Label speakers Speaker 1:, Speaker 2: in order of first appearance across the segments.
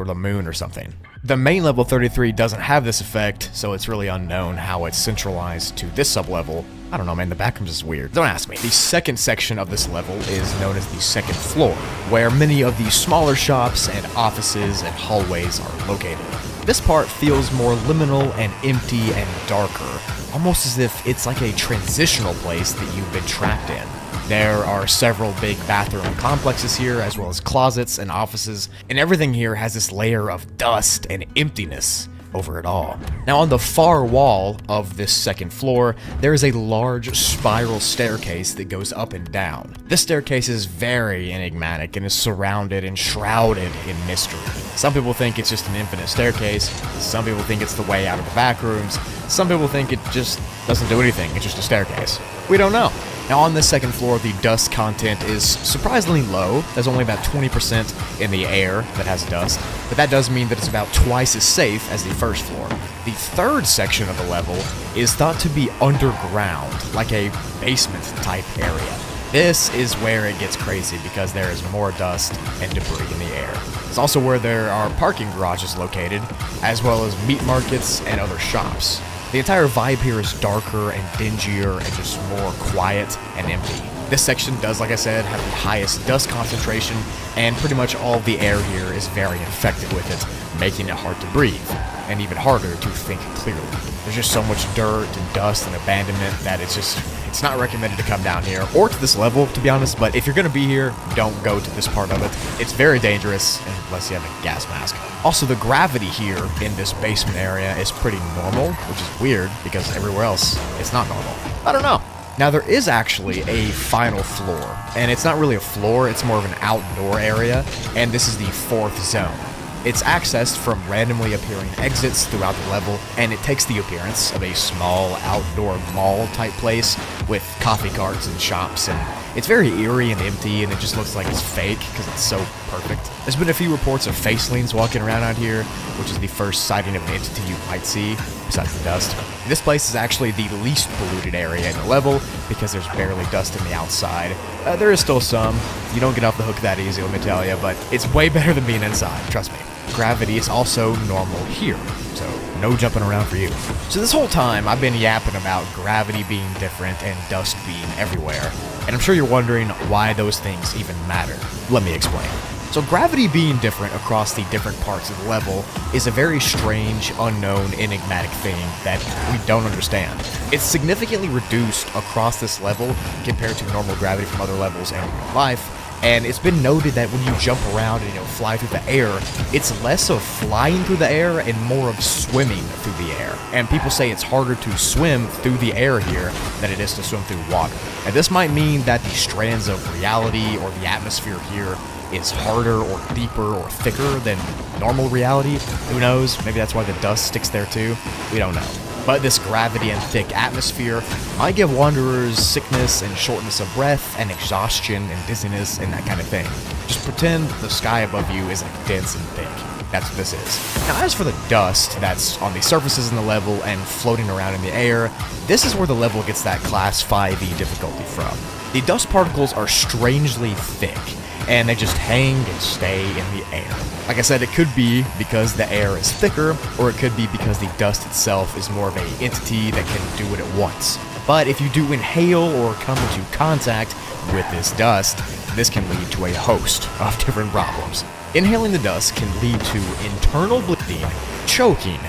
Speaker 1: the moon or something. The main level 33 doesn't have this effect, so it's really unknown how it's centralized to this sublevel. I don't know, man, the backrooms is weird. Don't ask me. The second section of this level is known as the second floor, where many of the smaller shops and offices and hallways are located. This part feels more liminal and empty and darker, almost as if it's like a transitional place that you've been trapped in. There are several big bathroom complexes here, as well as closets and offices, and everything here has this layer of dust and emptiness over it all. Now, on the far wall of this second floor, there is a large spiral staircase that goes up and down. This staircase is very enigmatic and is surrounded and shrouded in mystery. Some people think it's just an infinite staircase, some people think it's the way out of the back rooms, some people think it just doesn't do anything, it's just a staircase. We don't know. Now, on this second floor, the dust content is surprisingly low. There's only about 20% in the air that has dust, but that does mean that it's about twice as safe as the first floor. The third section of the level is thought to be underground, like a basement-type area. This is where it gets crazy because there is more dust and debris in the air. It's also where there are parking garages located, as well as meat markets and other shops. The entire vibe here is darker and dingier and just more quiet and empty. This section does, like I said, have the highest dust concentration, and pretty much all of the air here is very infected with it, making it hard to breathe, and even harder to think clearly. There's just so much dirt and dust and abandonment that it's not recommended to come down here, or to this level, to be honest, but if you're gonna be here, don't go to this part of it. It's very dangerous, unless you have a gas mask. Also, the gravity here in this basement area is pretty normal, which is weird, because everywhere else, it's not normal. I don't know. Now, there is actually a final floor, and it's not really a floor, it's more of an outdoor area, and this is the fourth zone. It's accessed from randomly appearing exits throughout the level, and it takes the appearance of a small outdoor mall-type place with coffee carts and shops, and it's very eerie and empty, and it just looks like it's fake because it's so perfect. There's been a few reports of facelings walking around out here, which is the first sighting of an entity you might see, besides the dust. This place is actually the least polluted area in the level because there's barely dust in the outside. There is still some. You don't get off the hook that easy, let me tell you, but it's way better than being inside, trust me. Gravity is also normal here, so no jumping around for you. So this whole time, I've been yapping about gravity being different and dust being everywhere, and I'm sure you're wondering why those things even matter. Let me explain. So gravity being different across the different parts of the level is a very strange, unknown, enigmatic thing that we don't understand. It's significantly reduced across this level compared to normal gravity from other levels in real life, and it's been noted that when you jump around and fly through the air, it's less of flying through the air and more of swimming through the air. And people say it's harder to swim through the air here than it is to swim through water. And this might mean that the strands of reality or the atmosphere here is harder or deeper or thicker than normal reality. Who knows? Maybe that's why the dust sticks there too. We don't know. But this gravity and thick atmosphere might give wanderers sickness and shortness of breath and exhaustion and dizziness and that kind of thing. Just pretend the sky above you is like dense and thick. That's what this is. Now, as for the dust that's on the surfaces in the level and floating around in the air, this is where the level gets that Class 5e difficulty from. The dust particles are strangely thick, and they just hang and stay in the air. Like I said, it could be because the air is thicker, or it could be because the dust itself is more of an entity that can do what it wants. But if you do inhale or come into contact with this dust, this can lead to a host of different problems. Inhaling the dust can lead to internal bleeding, choking,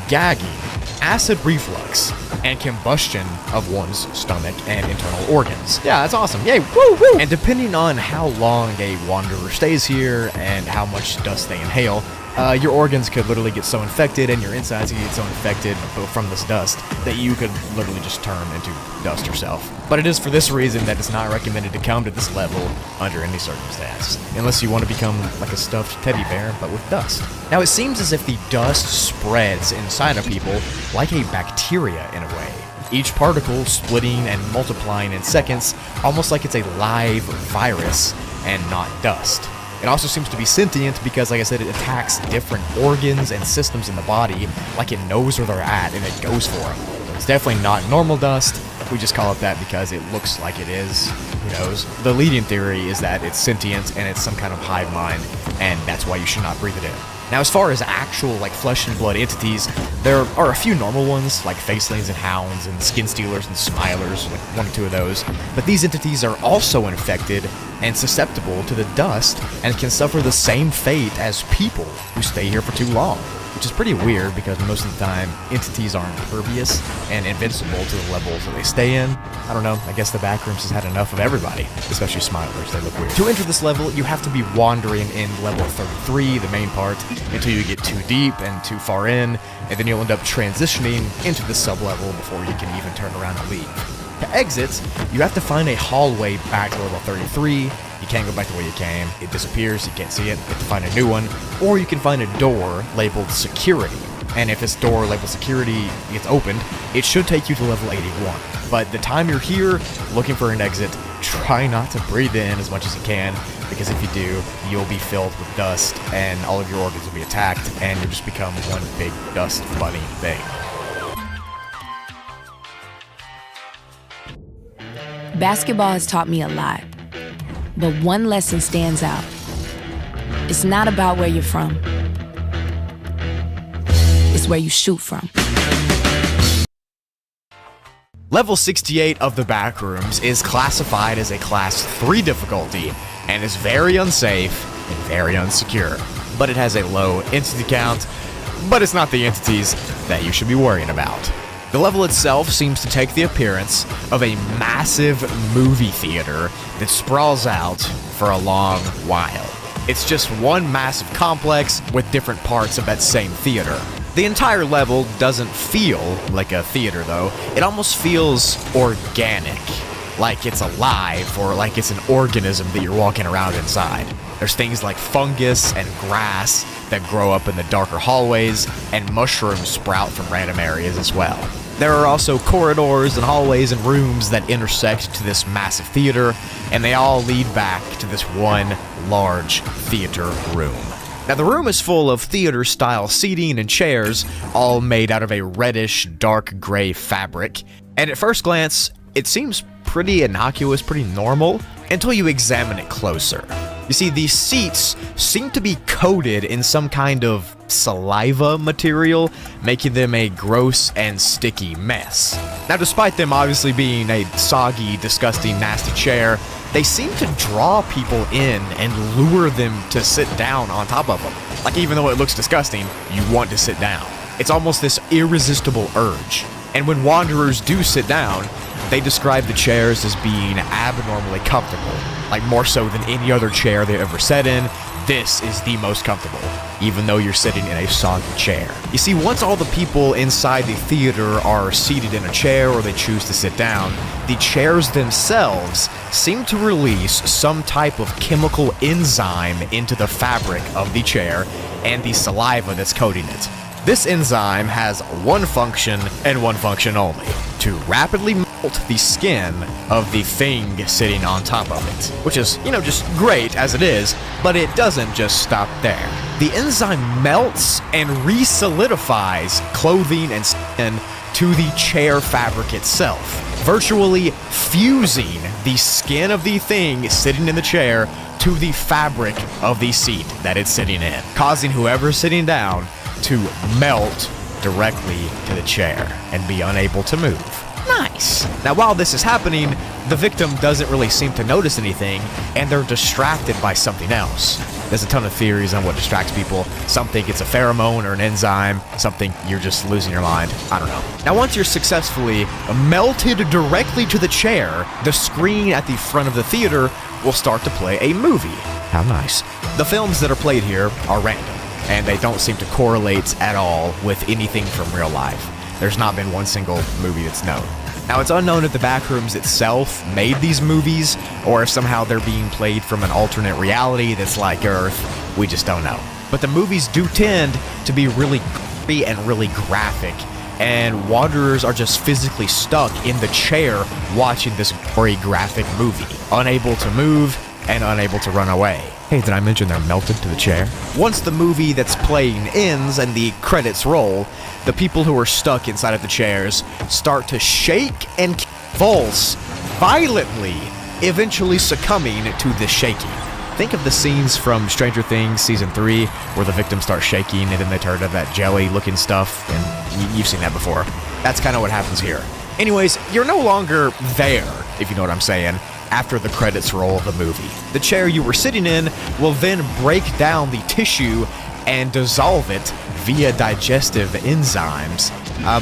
Speaker 1: gagging, acid reflux, and combustion of one's stomach and internal organs. Yeah, that's awesome. Yay, woo, woo! And depending on how long a wanderer stays here and how much dust they inhale, your organs could literally get so infected and your insides could get so infected from this dust that you could literally just turn into dust yourself. But it is for this reason that it's not recommended to come to this level under any circumstance, unless you want to become like a stuffed teddy bear, but with dust. Now, it seems as if the dust spreads inside of people like a bacteria in a way. Each particle splitting and multiplying in seconds, almost like it's a live virus and not dust. It also seems to be sentient because, like I said, it attacks different organs and systems in the body, like it knows where they're at and it goes for them. It's definitely not normal dust. We just call it that because it looks like it is. Who knows? The leading theory is that it's sentient and it's some kind of hive mind, and that's why you should not breathe it in. Now, as far as actual, like, flesh and blood entities, there are a few normal ones, like facelings and hounds and skin stealers and smilers, like one or two of those. But these entities are also infected and susceptible to the dust and can suffer the same fate as people who stay here for too long. Which is pretty weird because most of the time, entities are impervious and invincible to the levels that they stay in. I don't know, I guess the Backrooms has had enough of everybody, especially smilers, they look weird. To enter this level, you have to be wandering in level 33, the main part, until you get too deep and too far in, and then you'll end up transitioning into the sub-level before you can even turn around and leave. To exit, you have to find a hallway back to level 33. You can't go back the way you came. It disappears, you can't see it, you have to find a new one. Or you can find a door labeled security. And if this door labeled security gets opened, it should take you to level 81. But the time you're here, looking for an exit, try not to breathe in as much as you can, because if you do, you'll be filled with dust, and all of your organs will be attacked, and you'll just become one big dust bunny thing.
Speaker 2: Basketball has taught me a lot, but one lesson stands out. It's not about where you're from. It's where you shoot from.
Speaker 1: Level 68 of the Backrooms is classified as a Class 3 difficulty, and is very unsafe and very unsecure. But it has a low entity count, but it's not the entities that you should be worrying about. The level itself seems to take the appearance of a massive movie theater that sprawls out for a long while. It's just one massive complex with different parts of that same theater. The entire level doesn't feel like a theater though, it almost feels organic, like it's alive or like it's an organism that you're walking around inside. There's things like fungus and grass that grow up in the darker hallways, and mushrooms sprout from random areas as well. There are also corridors and hallways and rooms that intersect to this massive theater, and they all lead back to this one large theater room. Now, the room is full of theater-style seating and chairs, all made out of a reddish, dark gray fabric, and at first glance, it seems pretty innocuous, pretty normal, until you examine it closer. You see, these seats seem to be coated in some kind of saliva material, making them a gross and sticky mess. Now, despite them obviously being a soggy, disgusting, nasty chair, they seem to draw people in and lure them to sit down on top of them. Like, even though it looks disgusting, you want to sit down. It's almost this irresistible urge. And when wanderers do sit down, they describe the chairs as being abnormally comfortable. Like, more so than any other chair they've ever sat in, this is the most comfortable, even though you're sitting in a soggy chair. You see, once all the people inside the theater are seated in a chair or they choose to sit down, the chairs themselves seem to release some type of chemical enzyme into the fabric of the chair and the saliva that's coating it. This enzyme has one function and one function only: to rapidly melt the skin of the thing sitting on top of it. Which is, just great as it is, but it doesn't just stop there. The enzyme melts and re-solidifies clothing and skin to the chair fabric itself, virtually fusing the skin of the thing sitting in the chair to the fabric of the seat that it's sitting in, causing whoever's sitting down to melt directly to the chair and be unable to move. Nice. Now, while this is happening, the victim doesn't really seem to notice anything, and they're distracted by something else. There's a ton of theories on what distracts people. Some think it's a pheromone or an enzyme. Some think you're just losing your mind. I don't know. Now, once you're successfully melted directly to the chair, the screen at the front of the theater will start to play a movie. How nice. The films that are played here are random, and they don't seem to correlate at all with anything from real life. There's not been one single movie that's known. Now, it's unknown if the Backrooms itself made these movies, or if somehow they're being played from an alternate reality that's like Earth. We just don't know. But the movies do tend to be really gory and really graphic, and wanderers are just physically stuck in the chair watching this gory graphic movie, unable to move and unable to run away. Hey, did I mention they're melted to the chair? Once the movie that's playing ends and the credits roll, the people who are stuck inside of the chairs start to shake and convulse violently, eventually succumbing to the shaking. Think of the scenes from Stranger Things Season 3 where the victims start shaking and then they turn into that jelly-looking stuff, and you've seen that before. That's kind of what happens here. Anyways, you're no longer there, if you know what I'm saying, after the credits roll of the movie. The chair you were sitting in will then break down the tissue and dissolve it via digestive enzymes.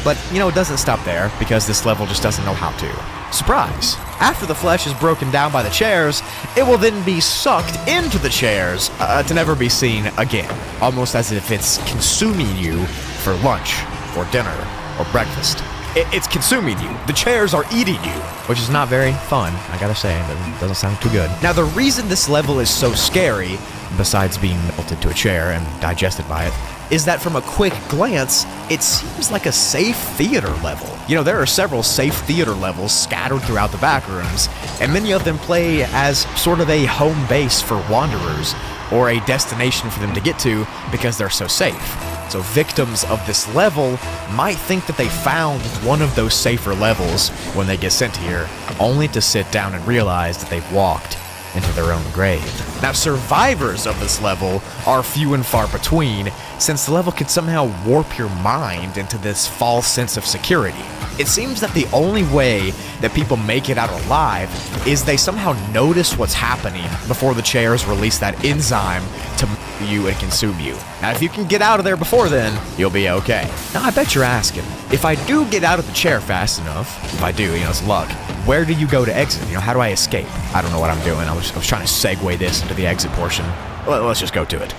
Speaker 1: But, it doesn't stop there, because this level just doesn't know how to. Surprise! After the flesh is broken down by the chairs, it will then be sucked into the chairs to never be seen again, almost as if it's consuming you for lunch, or dinner, or breakfast. It's consuming you. The chairs are eating you, which is not very fun, I gotta say. It doesn't sound too good. Now, the reason this level is so scary, besides being melted to a chair and digested by it, is that from a quick glance, it seems like a safe theater level. There are several safe theater levels scattered throughout the back rooms, and many of them play as sort of a home base for wanderers, or a destination for them to get to because they're so safe. So victims of this level might think that they found one of those safer levels when they get sent here, only to sit down and realize that they've walked into their own grave. Now, survivors of this level are few and far between, since the level can somehow warp your mind into this false sense of security. It seems that the only way that people make it out alive is they somehow notice what's happening before the chairs release that enzyme to you and consume you. Now, if you can get out of there before then, you'll be okay. Now, I bet you're asking, if I do get out of the chair fast enough, if I do, it's luck, where do you go to exit? How do I escape? I don't know what I'm doing. I was trying to segue this into the exit portion. Let's just go to it.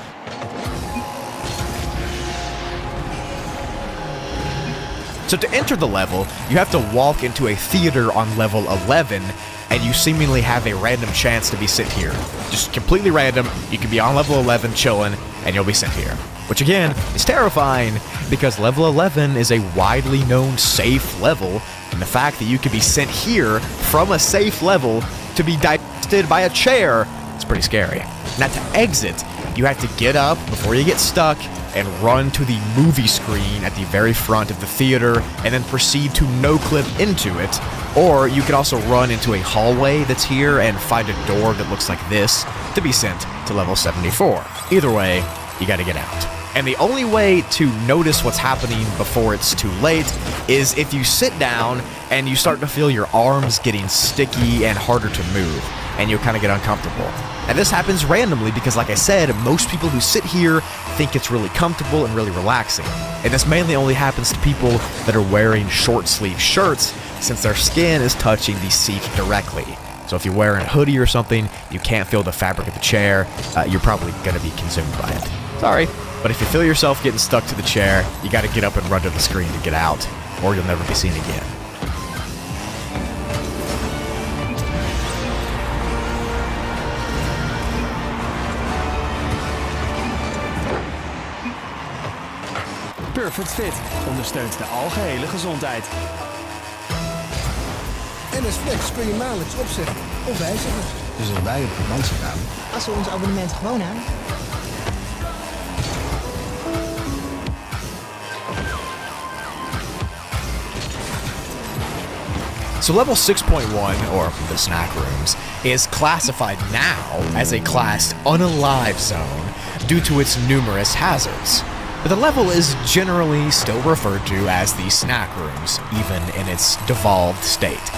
Speaker 1: So to enter the level, you have to walk into a theater on level 11, and you seemingly have a random chance to be sent here. Just completely random. You can be on level 11 chilling, and you'll be sent here. Which again, is terrifying, because level 11 is a widely known safe level, and the fact that you could be sent here from a safe level to be digested by a chair, it's pretty scary. Now to exit, you have to get up before you get stuck, and run to the movie screen at the very front of the theater, and then proceed to no-clip into it. Or you can also run into a hallway that's here and find a door that looks like this to be sent to level 74. Either way, you gotta get out. And the only way to notice what's happening before it's too late is if you sit down and you start to feel your arms getting sticky and harder to move, and you'll kind of get uncomfortable. And this happens randomly because, like I said, most people who sit here think it's really comfortable and really relaxing. And this mainly only happens to people that are wearing short sleeve shirts, since their skin is touching the seat directly. So if you're wearing a hoodie or something, you can't feel the fabric of the chair, you're probably gonna be consumed by it. Sorry, but if you feel yourself getting stuck to the chair, you gotta get up and run to the screen to get out, or you'll never be seen again.
Speaker 3: Perfect Fit ondersteunt de algehele gezondheid.
Speaker 4: NS Flex kun je maandelijks opzeggen of wijzigen. Dus als wij op vakantie gaan.
Speaker 5: Als we ons abonnement gewoon aan.
Speaker 1: So level 6.1, or the snack rooms, is classified now as a classed unalive zone due to its numerous hazards. But the level is generally still referred to as the snack rooms, even in its devolved state.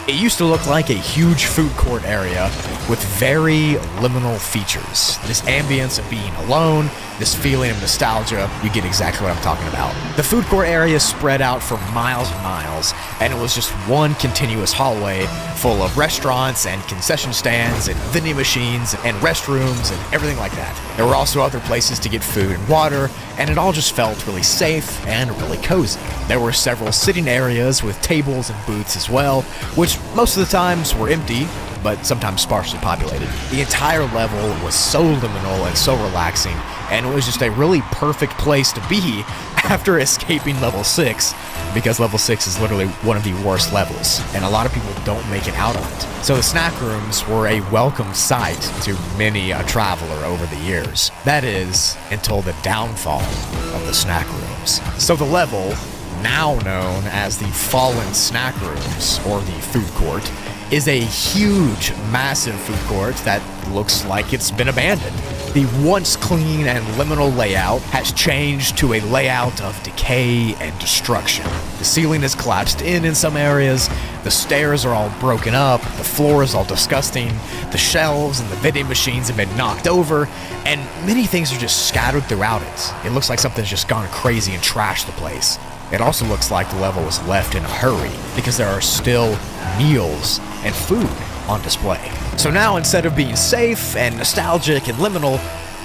Speaker 1: It used to look like a huge food court area with very liminal features. This ambience of being alone, this feeling of nostalgia, you get exactly what I'm talking about. The food court area spread out for miles and miles, and it was just one continuous hallway full of restaurants and concession stands and vending machines and restrooms and everything like that. There were also other places to get food and water, and it all just felt really safe and really cozy. There were several sitting areas with tables and booths as well, which most of the times were empty, but sometimes sparsely populated. The entire level was so liminal and so relaxing, and it was just a really perfect place to be after escaping level 6, because level 6 is literally one of the worst levels, and a lot of people don't make it out of it. So the snack rooms were a welcome sight to many a traveler over the years. That is, until the downfall of the snack rooms. So the level, now known as the Fallen Snack Rooms, or the Food Court, is a huge, massive food court that looks like it's been abandoned. The once clean and liminal layout has changed to a layout of decay and destruction. The ceiling is collapsed in some areas, the stairs are all broken up, the floor is all disgusting, the shelves and the vending machines have been knocked over, and many things are just scattered throughout it. It looks like something's just gone crazy and trashed the place. It also looks like the level was left in a hurry because there are still meals and food on display. So now, instead of being safe and nostalgic and liminal,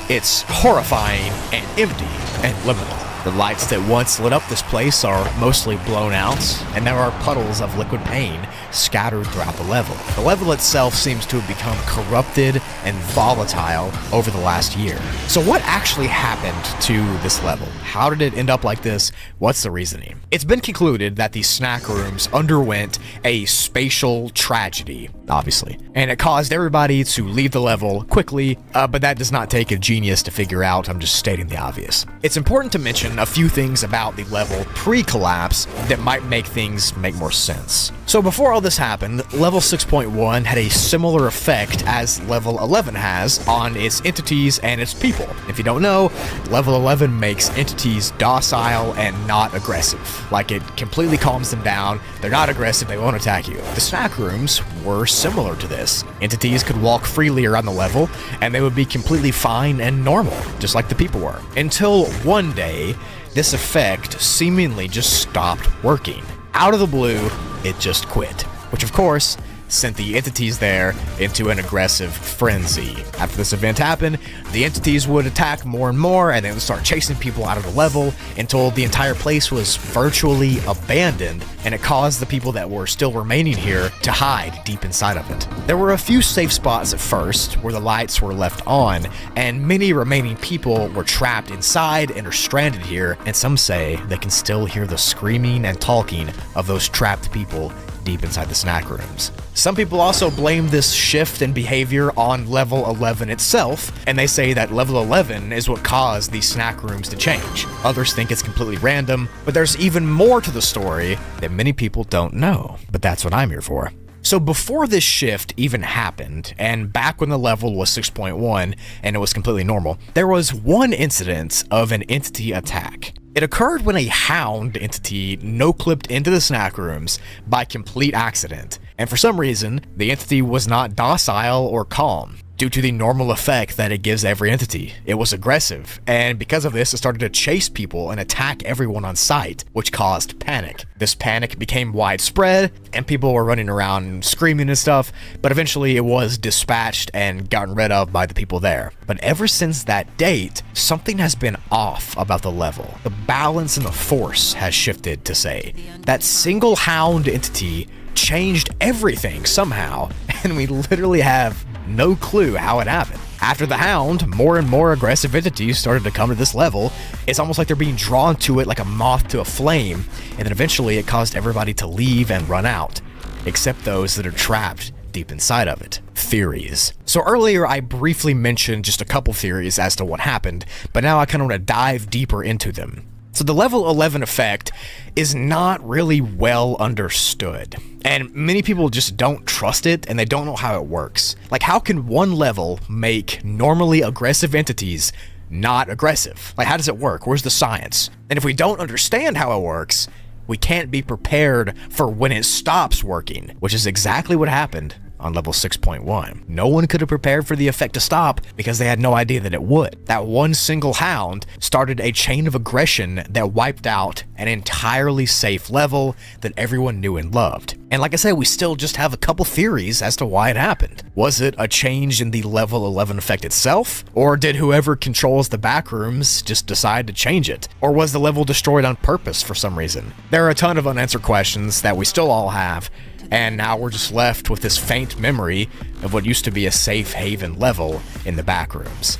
Speaker 1: it's horrifying and empty and liminal. The lights that once lit up this place are mostly blown out, and there are puddles of liquid pain scattered throughout the level. The level itself seems to have become corrupted and volatile over the last year. So what actually happened to this level? How did it end up like this? What's the reasoning? It's been concluded that the snack rooms underwent a spatial tragedy, obviously, and it caused everybody to leave the level quickly, but that does not take a genius to figure out. I'm just stating the obvious. It's important to mention a few things about the level pre-collapse that might make things make more sense. So before all this happened, level 6.1 had a similar effect as level 11 has on its entities and its people. If you don't know, level 11 makes entities docile and not aggressive. Like, it completely calms them down, they're not aggressive, they won't attack you. The snack rooms were similar to this. Entities could walk freely around the level, and they would be completely fine and normal, just like the people were. Until one day, this effect seemingly just stopped working. Out of the blue, it just quit, which of course sent the entities there into an aggressive frenzy. After this event happened, the entities would attack more and more, and they would start chasing people out of the level until the entire place was virtually abandoned, and it caused the people that were still remaining here to hide deep inside of it. There were a few safe spots at first where the lights were left on, and many remaining people were trapped inside and are stranded here, and some say they can still hear the screaming and talking of those trapped people deep inside the snack rooms. Some people also blame this shift in behavior on level 11 itself, and they say that level 11 is what caused these snack rooms to change. Others think it's completely random, but there's even more to the story that many people don't know. But that's what I'm here for. So before this shift even happened, and back when the level was 6.1 and it was completely normal, there was one incident of an entity attack. It occurred when a hound entity no-clipped into the snack rooms by complete accident, and for some reason, the entity was not docile or calm. Due to the normal effect that it gives every entity, it was aggressive, and because of this, it started to chase people and attack everyone on sight, which caused panic. This panic became widespread, and people were running around screaming and stuff, but eventually it was dispatched and gotten rid of by the people there. But ever since that date, something has been off about the level. The balance and the force has shifted, to say. That single hound entity changed everything somehow, and we literally have no clue how it happened. After the hound, more and more aggressive entities started to come to this level. It's almost like they're being drawn to it like a moth to a flame, and then eventually it caused everybody to leave and run out, except those that are trapped deep inside of it. Theories. So earlier I briefly mentioned just a couple theories as to what happened, but now I kind of want to dive deeper into them. So the level 11 effect is not really well understood, and many people just don't trust it and they don't know how it works. Like, how can one level make normally aggressive entities not aggressive? Like, how does it work? Where's the science? And if we don't understand how it works, we can't be prepared for when it stops working, which is exactly what happened on level 6.1. No one could have prepared for the effect to stop because they had no idea that it would. That one single hound started a chain of aggression that wiped out an entirely safe level that everyone knew and loved. And like I said, we still just have a couple theories as to why it happened. Was it a change in the level 11 effect itself? Or did whoever controls the backrooms just decide to change it? Or was the level destroyed on purpose for some reason? There are a ton of unanswered questions that we still all have, and now we're just left with this faint memory of what used to be a safe haven level in the backrooms.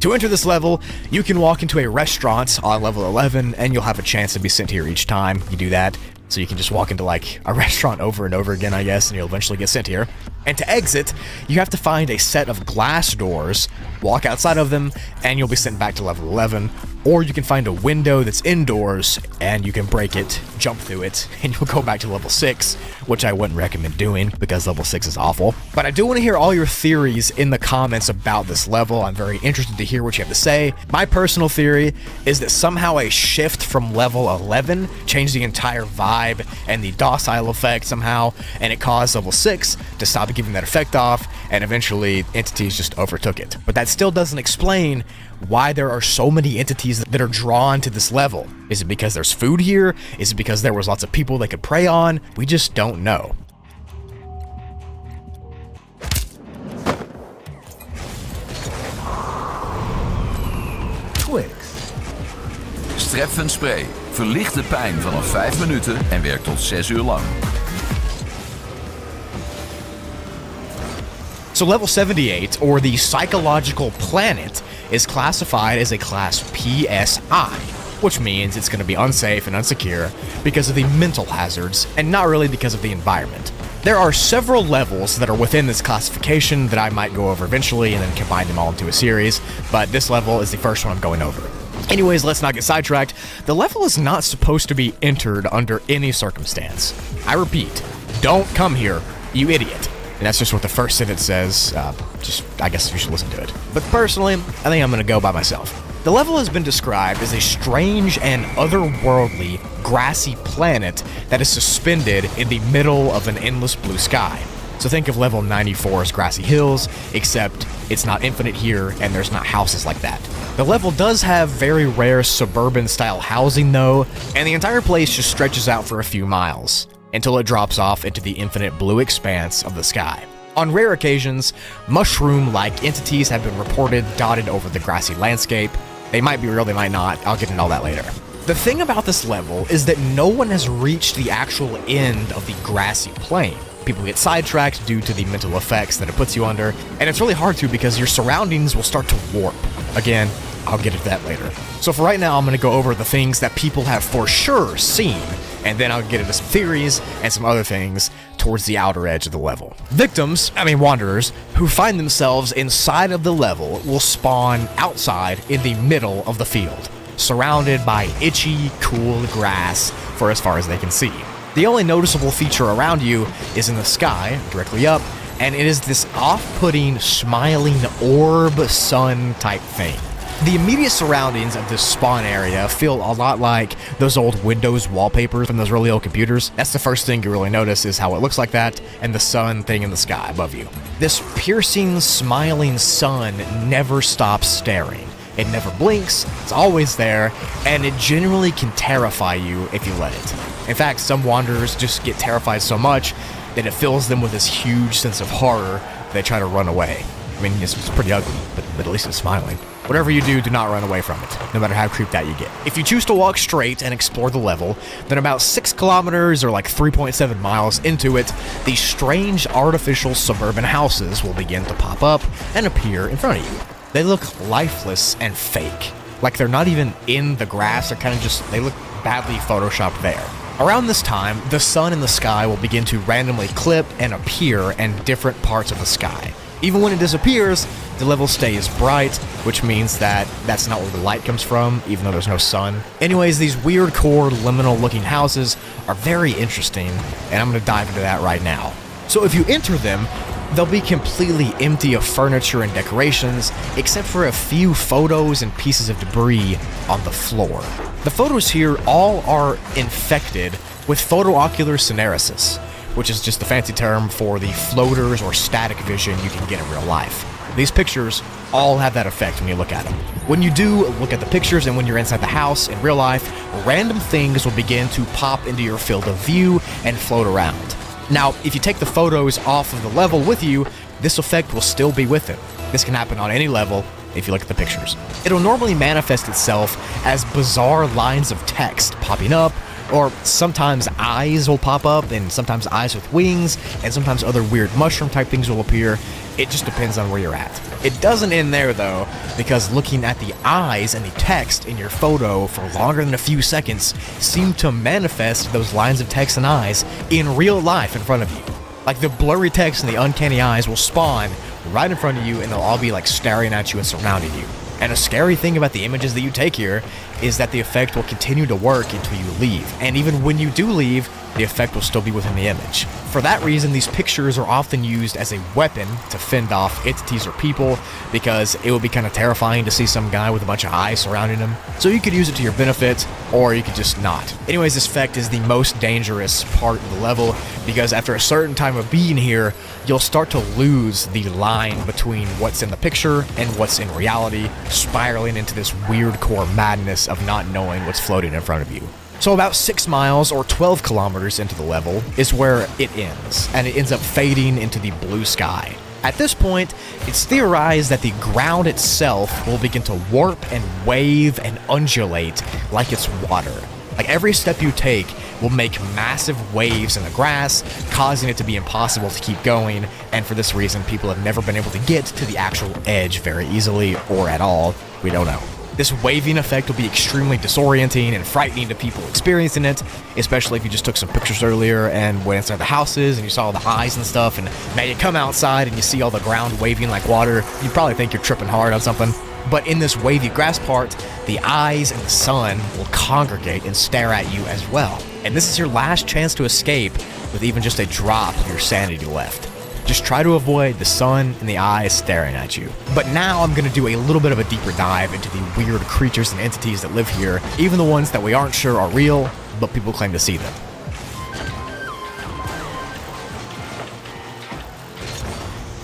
Speaker 1: To enter this level, you can walk into a restaurant on level 11 and you'll have a chance to be sent here each time you do that. So you can just walk into like a restaurant over and over again, I guess, and you'll eventually get sent here. And to exit, you have to find a set of glass doors, walk outside of them, and you'll be sent back to level 11. or you can find a window that's indoors and you can break it, jump through it, and you'll go back to level 6, which I wouldn't recommend doing because level 6 is awful. But I do want to hear all your theories in the comments about this level. I'm very interested to hear what you have to say. My personal theory is that somehow a shift from level 11 changed the entire vibe and the docile effect somehow, and it caused level 6 to stop giving that effect off, and eventually entities just overtook it. But that still doesn't explain why there are so many entities that are drawn to this level. Is it because there's food here? Is it because there was lots of people they could prey on? We just don't know.
Speaker 4: Twix.
Speaker 6: Strepfend spray. Verlicht de pijn vanaf 5 minuten en werkt tot 6 uur lang.
Speaker 1: So level 78, or the psychological planet, is classified as a class PSI, which means it's going to be unsafe and unsecure because of the mental hazards and not really because of the environment. There are several levels that are within this classification that I might go over eventually and then combine them all into a series, but this level is the first one I'm going over. Anyways, let's not get sidetracked. The level is not supposed to be entered under any circumstance. I repeat, don't come here, you idiot. And that's just what the first sentence says. I guess you should listen to it. But personally, I think I'm going to go by myself. The level has been described as a strange and otherworldly grassy planet that is suspended in the middle of an endless blue sky. So think of level 94's grassy hills, except it's not infinite here and there's not houses like that. The level does have very rare suburban style housing though, and the entire place just stretches out for a few miles until it drops off into the infinite blue expanse of the sky. On rare occasions, mushroom-like entities have been reported dotted over the grassy landscape. They might be real, they might not. I'll get into all that later. The thing about this level is that no one has reached the actual end of the grassy plain. People get sidetracked due to the mental effects that it puts you under, and it's really hard to because your surroundings will start to warp. Again, I'll get into that later. So for right now, I'm going to go over the things that people have for sure seen, and then I'll get into some theories and some other things towards the outer edge of the level. Wanderers, who find themselves inside of the level will spawn outside in the middle of the field, surrounded by itchy, cool grass for as far as they can see. The only noticeable feature around you is in the sky, directly up, and it is this off-putting, smiling orb sun type thing. The immediate surroundings of this spawn area feel a lot like those old Windows wallpapers from those really old computers. That's the first thing you really notice is how it looks like that, and the sun thing in the sky above you. This piercing, smiling sun never stops staring. It never blinks, it's always there, and it generally can terrify you if you let it. In fact, some wanderers just get terrified so much that it fills them with this huge sense of horror, they try to run away. I mean, it's pretty ugly, but at least it's smiling. Whatever you do not run away from it, no matter how creeped out you get. If you choose to walk straight and explore the level, then about 6 kilometers or like 3.7 miles into it, these strange artificial suburban houses will begin to pop up and appear in front of you. They look lifeless and fake. Like they're not even in the grass, they look badly photoshopped there. Around this time, the sun in the sky will begin to randomly clip and appear in different parts of the sky. Even when it disappears, the level stays bright, which means that that's not where the light comes from, even though there's no sun. Anyways, these weird core liminal looking houses are very interesting, and I'm going to dive into that right now. So if you enter them, they'll be completely empty of furniture and decorations, except for a few photos and pieces of debris on the floor. The photos here all are infected with photoocular syneresis, which is just the fancy term for the floaters or static vision you can get in real life. These pictures all have that effect when you look at them. When you do look at the pictures and when you're inside the house in real life, random things will begin to pop into your field of view and float around. Now, if you take the photos off of the level with you, this effect will still be with it. This can happen on any level if you look at the pictures. It'll normally manifest itself as bizarre lines of text popping up, or sometimes eyes will pop up, and sometimes eyes with wings, and sometimes other weird mushroom type things will appear. It just depends on where you're at. It doesn't end there though, because looking at the eyes and the text in your photo for longer than a few seconds seem to manifest those lines of text and eyes in real life in front of you. Like the blurry text and the uncanny eyes will spawn right in front of you, and they'll all be like staring at you and surrounding you. And a scary thing about the images that you take here is that the effect will continue to work until you leave. And even when you do leave, the effect will still be within the image. For that reason, these pictures are often used as a weapon to fend off entities or people, because it would be kind of terrifying to see some guy with a bunch of eyes surrounding him. So you could use it to your benefit, or you could just not. Anyways, this effect is the most dangerous part of the level, because after a certain time of being here, you'll start to lose the line between what's in the picture and what's in reality, spiraling into this weird core madness of not knowing what's floating in front of you. So about 6 miles or 12 kilometers into the level is where it ends, and it ends up fading into the blue sky. At this point, it's theorized that the ground itself will begin to warp and wave and undulate like it's water. Like every step you take will make massive waves in the grass, causing it to be impossible to keep going, and for this reason, people have never been able to get to the actual edge very easily or at all. We don't know. This waving effect will be extremely disorienting and frightening to people experiencing it, especially if you just took some pictures earlier and went inside the houses and you saw all the eyes and stuff, and now you come outside and you see all the ground waving like water. You'd probably think you're tripping hard on something. But in this wavy grass part, the eyes and the sun will congregate and stare at you as well. And this is your last chance to escape with even just a drop of your sanity left. Just try to avoid the sun and the eyes staring at you. But now I'm going to do a little bit of a deeper dive into the weird creatures and entities that live here, even the ones that we aren't sure are real, but people claim to see them.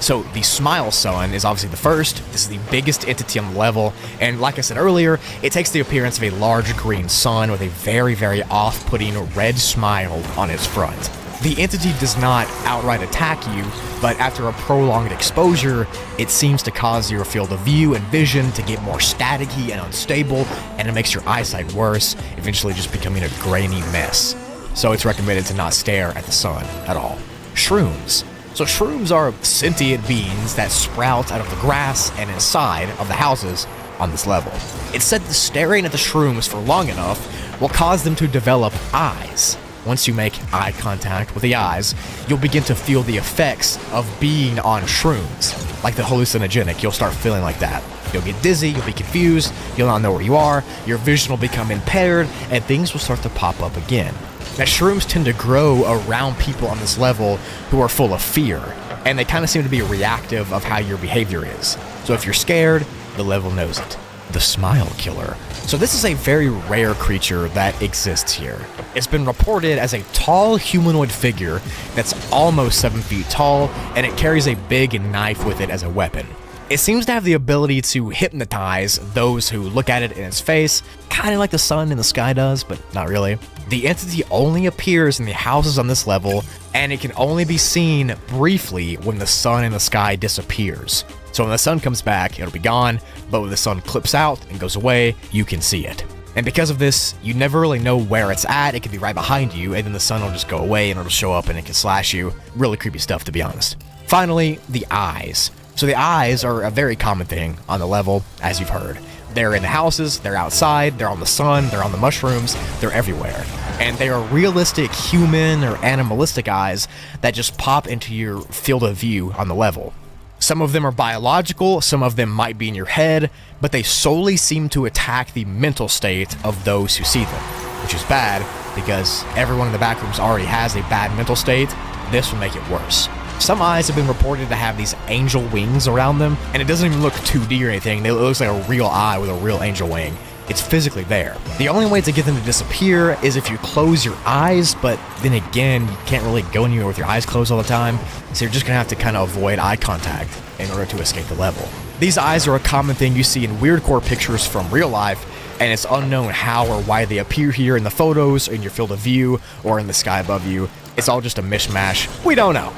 Speaker 1: So the Smile Sun is obviously the first. This is the biggest entity on the level, and like I said earlier, it takes the appearance of a large green sun with a very, very off-putting red smile on its front. The entity does not outright attack you, but after a prolonged exposure, it seems to cause your field of view and vision to get more staticky and unstable, and it makes your eyesight worse, eventually just becoming a grainy mess. So it's recommended to not stare at the sun at all. Shrooms. So shrooms are sentient beings that sprout out of the grass and inside of the houses on this level. It's said that staring at the shrooms for long enough will cause them to develop eyes. Once you make eye contact with the eyes, you'll begin to feel the effects of being on shrooms. Like the hallucinogenic, you'll start feeling like that. You'll get dizzy, you'll be confused, you'll not know where you are, your vision will become impaired, and things will start to pop up again. Now, shrooms tend to grow around people on this level who are full of fear, and they kind of seem to be reactive of how your behavior is. So if you're scared, the level knows it. The Smile Killer. So this is a very rare creature that exists here. It's been reported as a tall humanoid figure that's almost 7 feet tall, and it carries a big knife with it as a weapon. It seems to have the ability to hypnotize those who look at it in its face, kind of like the sun in the sky does, but not really. The entity only appears in the houses on this level, and it can only be seen briefly when the sun in the sky disappears. So when the sun comes back, it'll be gone, but when the sun clips out and goes away, you can see it. And because of this, you never really know where it's at. It could be right behind you, and then the sun will just go away and it'll show up and it can slash you. Really creepy stuff, to be honest. Finally, the eyes. So the eyes are a very common thing on the level, as you've heard. They're in the houses, they're outside, they're on the sun, they're on the mushrooms, they're everywhere. And they are realistic human or animalistic eyes that just pop into your field of view on the level. Some of them are biological, some of them might be in your head, but they solely seem to attack the mental state of those who see them, which is bad because everyone in the back rooms already has a bad mental state. This will make it worse. Some eyes have been reported to have these angel wings around them, and it doesn't even look 2D or anything. It looks like a real eye with a real angel wing. It's physically there. The only way to get them to disappear is if you close your eyes, but then again, you can't really go anywhere with your eyes closed all the time, so you're just gonna have to kind of avoid eye contact in order to escape the level. These eyes are a common thing you see in weirdcore pictures from real life, and it's unknown how or why they appear here in the photos, in your field of view, or in the sky above you. It's all just a mishmash. We don't know.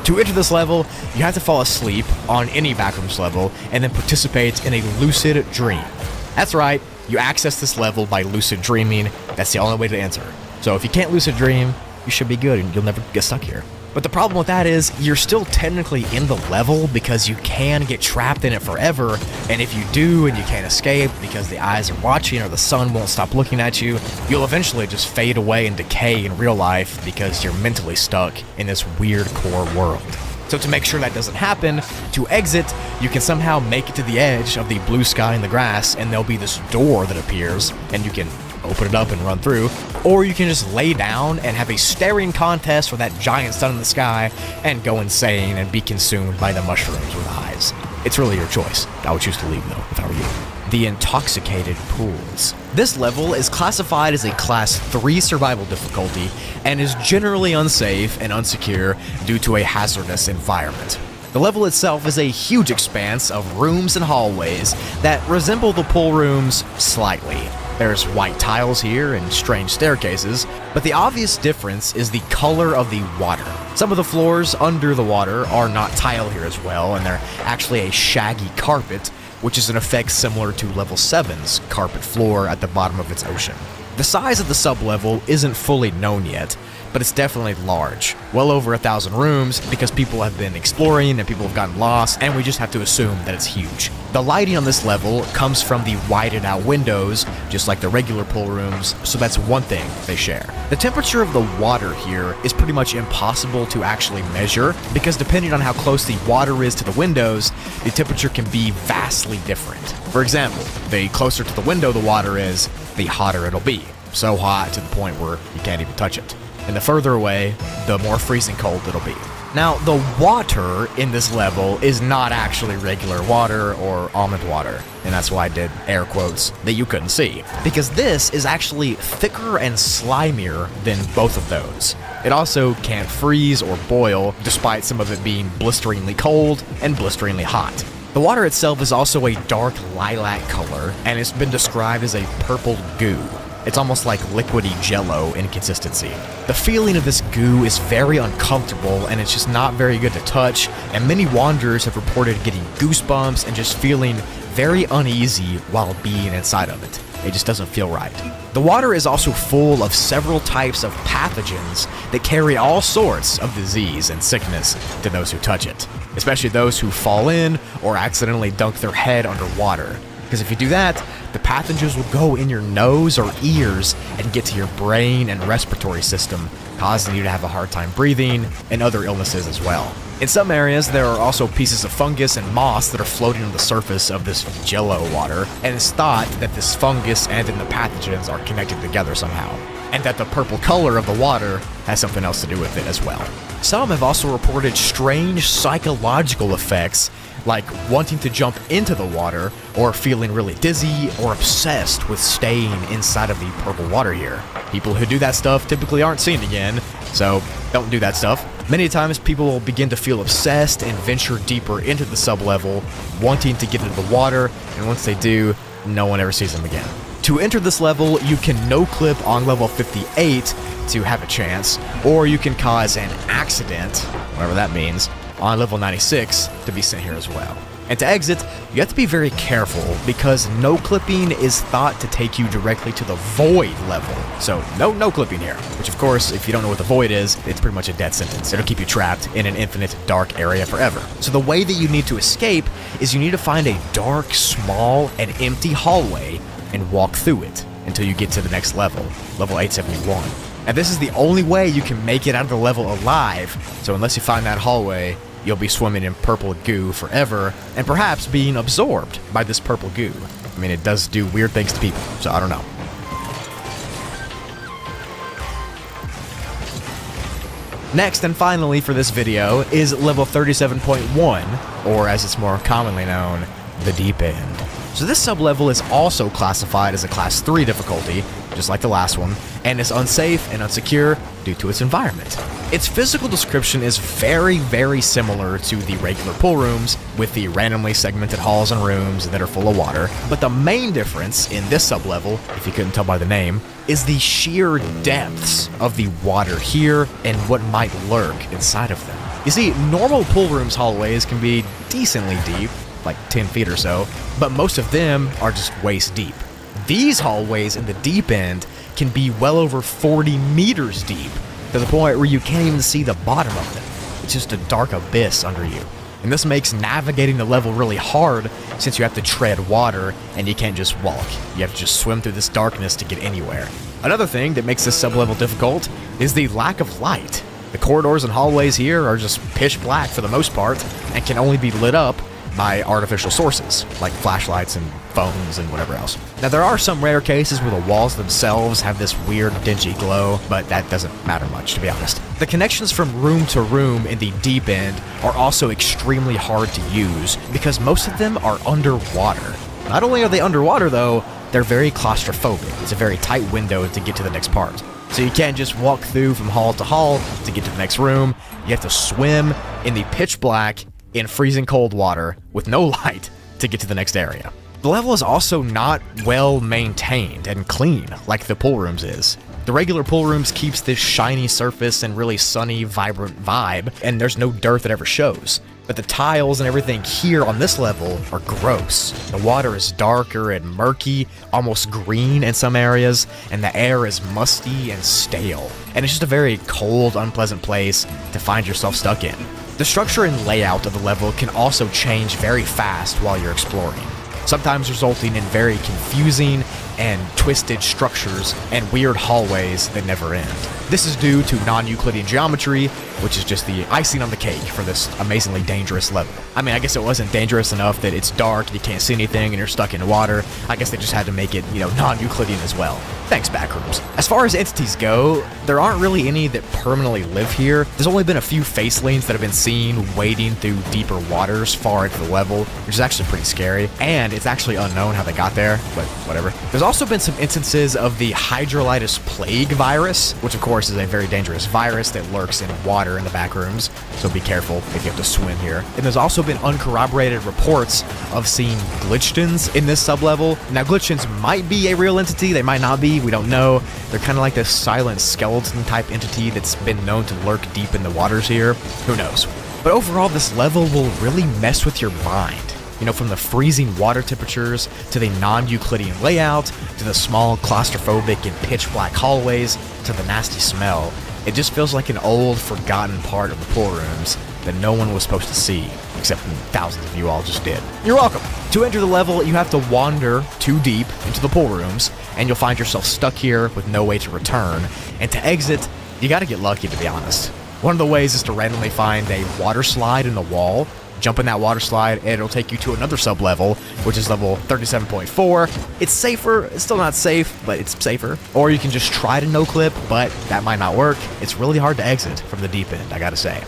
Speaker 1: To enter this level, you have to fall asleep on any backrooms level and then participate in a lucid dream. That's right, you access this level by lucid dreaming. That's the only way to enter. So if you can't lucid dream, you should be good and you'll never get stuck here. But the problem with that is you're still technically in the level because you can get trapped in it forever, and if you do and you can't escape because the eyes are watching or the sun won't stop looking at you, you'll eventually just fade away and decay in real life because you're mentally stuck in this weird core world. So to make sure that doesn't happen, to exit, you can somehow make it to the edge of the blue sky and the grass, and there'll be this door that appears, and you can open it up and run through, or you can just lay down and have a staring contest with that giant sun in the sky and go insane and be consumed by the mushrooms with eyes. It's really your choice. I would choose to leave though, if I were you. The Intoxicated Pools. This level is classified as a Class 3 survival difficulty and is generally unsafe and unsecure due to a hazardous environment. The level itself is a huge expanse of rooms and hallways that resemble the pool rooms slightly. There's white tiles here and strange staircases, but the obvious difference is the color of the water. Some of the floors under the water are not tile here as well, and they're actually a shaggy carpet, which is an effect similar to Level 7's carpet floor at the bottom of its ocean. The size of the sub-level isn't fully known yet, but it's definitely large. Well over 1,000 rooms because people have been exploring and people have gotten lost, and we just have to assume that it's huge. The lighting on this level comes from the widened out windows, just like the regular pool rooms, so that's one thing they share. The temperature of the water here is pretty much impossible to actually measure because depending on how close the water is to the windows, the temperature can be vastly different. For example, the closer to the window the water is, the hotter it'll be. So hot to the point where you can't even touch it. And the further away, the more freezing cold it'll be. Now, the water in this level is not actually regular water or almond water, and that's why I did air quotes that you couldn't see, because this is actually thicker and slimier than both of those. It also can't freeze or boil, despite some of it being blisteringly cold and blisteringly hot. The water itself is also a dark lilac color, and it's been described as a purple goo. It's almost like liquidy jello in consistency. The feeling of this goo is very uncomfortable and it's just not very good to touch, and many wanderers have reported getting goosebumps and just feeling very uneasy while being inside of it. It just doesn't feel right. The water is also full of several types of pathogens that carry all sorts of disease and sickness to those who touch it, especially those who fall in or accidentally dunk their head underwater. Because if you do that, the pathogens will go in your nose or ears and get to your brain and respiratory system, causing you to have a hard time breathing and other illnesses as well. In some areas, there are also pieces of fungus and moss that are floating on the surface of this jello water, and it's thought that this fungus and then the pathogens are connected together somehow, and that the purple color of the water has something else to do with it as well. Some have also reported strange psychological effects, like wanting to jump into the water, or feeling really dizzy or obsessed with staying inside of the purple water here. People who do that stuff typically aren't seen again, so don't do that stuff. Many times people will begin to feel obsessed and venture deeper into the sub-level, wanting to get into the water, and once they do, no one ever sees them again. To enter this level, you can no-clip on level 58 to have a chance, or you can cause an accident, whatever that means, on level 96 to be sent here as well. And to exit, you have to be very careful because no clipping is thought to take you directly to the void level. So no clipping here, which of course, if you don't know what the void is, it's pretty much a death sentence. It'll keep you trapped in an infinite dark area forever. So the way that you need to escape is you need to find a dark, small, and empty hallway and walk through it until you get to the next level, level 871. And this is the only way you can make it out of the level alive, so unless you find that hallway, you'll be swimming in purple goo forever, and perhaps being absorbed by this purple goo. I mean, it does do weird things to people, so I don't know. Next and finally for this video is level 37.1, or as it's more commonly known, the Deep End. So this sub-level is also classified as a Class 3 difficulty, just like the last one, and is unsafe and unsecure due to its environment. Its physical description is very, very similar to the regular pool rooms, with the randomly segmented halls and rooms that are full of water, but the main difference in this sub-level, if you couldn't tell by the name, is the sheer depths of the water here and what might lurk inside of them. You see, normal pool rooms hallways can be decently deep, like 10 feet or so, but most of them are just waist deep. These hallways in the deep end can be well over 40 meters deep, to the point where you can't even see the bottom of them. It's just a dark abyss under you. And this makes navigating the level really hard since you have to tread water and you can't just walk. You have to just swim through this darkness to get anywhere. Another thing that makes this sub-level difficult is the lack of light. The corridors and hallways here are just pitch black for the most part and can only be lit up by artificial sources, like flashlights and phones and whatever else. Now, there are some rare cases where the walls themselves have this weird dingy glow, but that doesn't matter much, to be honest. The connections from room to room in the deep end are also extremely hard to use because most of them are underwater. Not only are they underwater, though, they're very claustrophobic. It's a very tight window to get to the next part. So you can't just walk through from hall to hall to get to the next room. You have to swim in the pitch black in freezing cold water with no light to get to the next area. The level is also not well maintained and clean like the pool rooms is. The regular pool rooms keeps this shiny surface and really sunny, vibrant vibe, and there's no dirt that ever shows. But the tiles and everything here on this level are gross. The water is darker and murky, almost green in some areas, and the air is musty and stale. And it's just a very cold, unpleasant place to find yourself stuck in. The structure and layout of the level can also change very fast while you're exploring, sometimes resulting in very confusing and twisted structures and weird hallways that never end. This is due to non-Euclidean geometry, which is just the icing on the cake for this amazingly dangerous level. I mean, I guess it wasn't dangerous enough that it's dark and you can't see anything and you're stuck in water. I guess they just had to make it, non-Euclidean as well. Thanks, Backrooms. As far as entities go, there aren't really any that permanently live here. There's only been a few facelings that have been seen wading through deeper waters far into the level, which is actually pretty scary, and it's actually unknown how they got there, but whatever. There's also been some instances of the hydrolytis plague virus, which of course is a very dangerous virus that lurks in water in the backrooms, so be careful if you have to swim here. And there's also been uncorroborated reports of seeing glitchtons in this sublevel. Now, glitchtons might be a real entity, they might not be, we don't know. They're kind of like this silent skeleton type entity that's been known to lurk deep in the waters here. Who knows? But overall, this level will really mess with your mind. From the freezing water temperatures, to the non-Euclidean layout, to the small claustrophobic and pitch black hallways, to the nasty smell. It just feels like an old, forgotten part of the pool rooms that no one was supposed to see, except thousands of you all just did. You're welcome! To enter the level, you have to wander too deep into the pool rooms, and you'll find yourself stuck here with no way to return. And to exit, you gotta get lucky, to be honest. One of the ways is to randomly find a water slide in the wall, jump in that water slide, and it'll take you to another sub-level, which is level 37.4. It's safer, it's still not safe, but it's safer. Or you can just try to no-clip, but that might not work. It's really hard to exit from the deep end, I gotta say.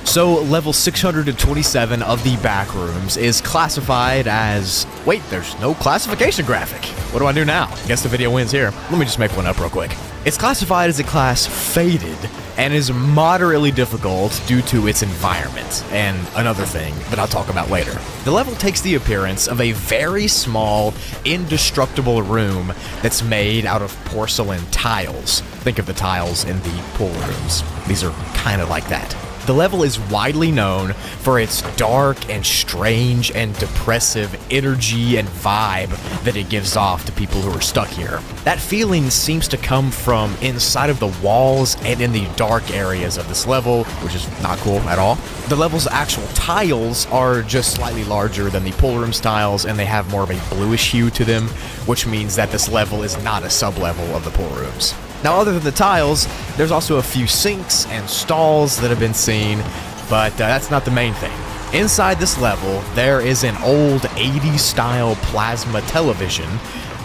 Speaker 1: So, level 627 of the Backrooms is classified as... Wait, there's no classification graphic. What do I do now? Guess the video wins here. Let me just make one up real quick. It's classified as a class Faded, and is moderately difficult due to its environment, and another thing that I'll talk about later. The level takes the appearance of a very small, indestructible room that's made out of porcelain tiles. Think of the tiles in the pool rooms. These are kind of like that. The level is widely known for its dark and strange and depressive energy and vibe that it gives off to people who are stuck here. That feeling seems to come from inside of the walls and in the dark areas of this level, which is not cool at all. The level's actual tiles are just slightly larger than the pool room's tiles, and they have more of a bluish hue to them, which means that this level is not a sub-level of the pool rooms. Now, other than the tiles, there's also a few sinks and stalls that have been seen, but that's not the main thing. Inside this level, there is an old 80s style plasma television,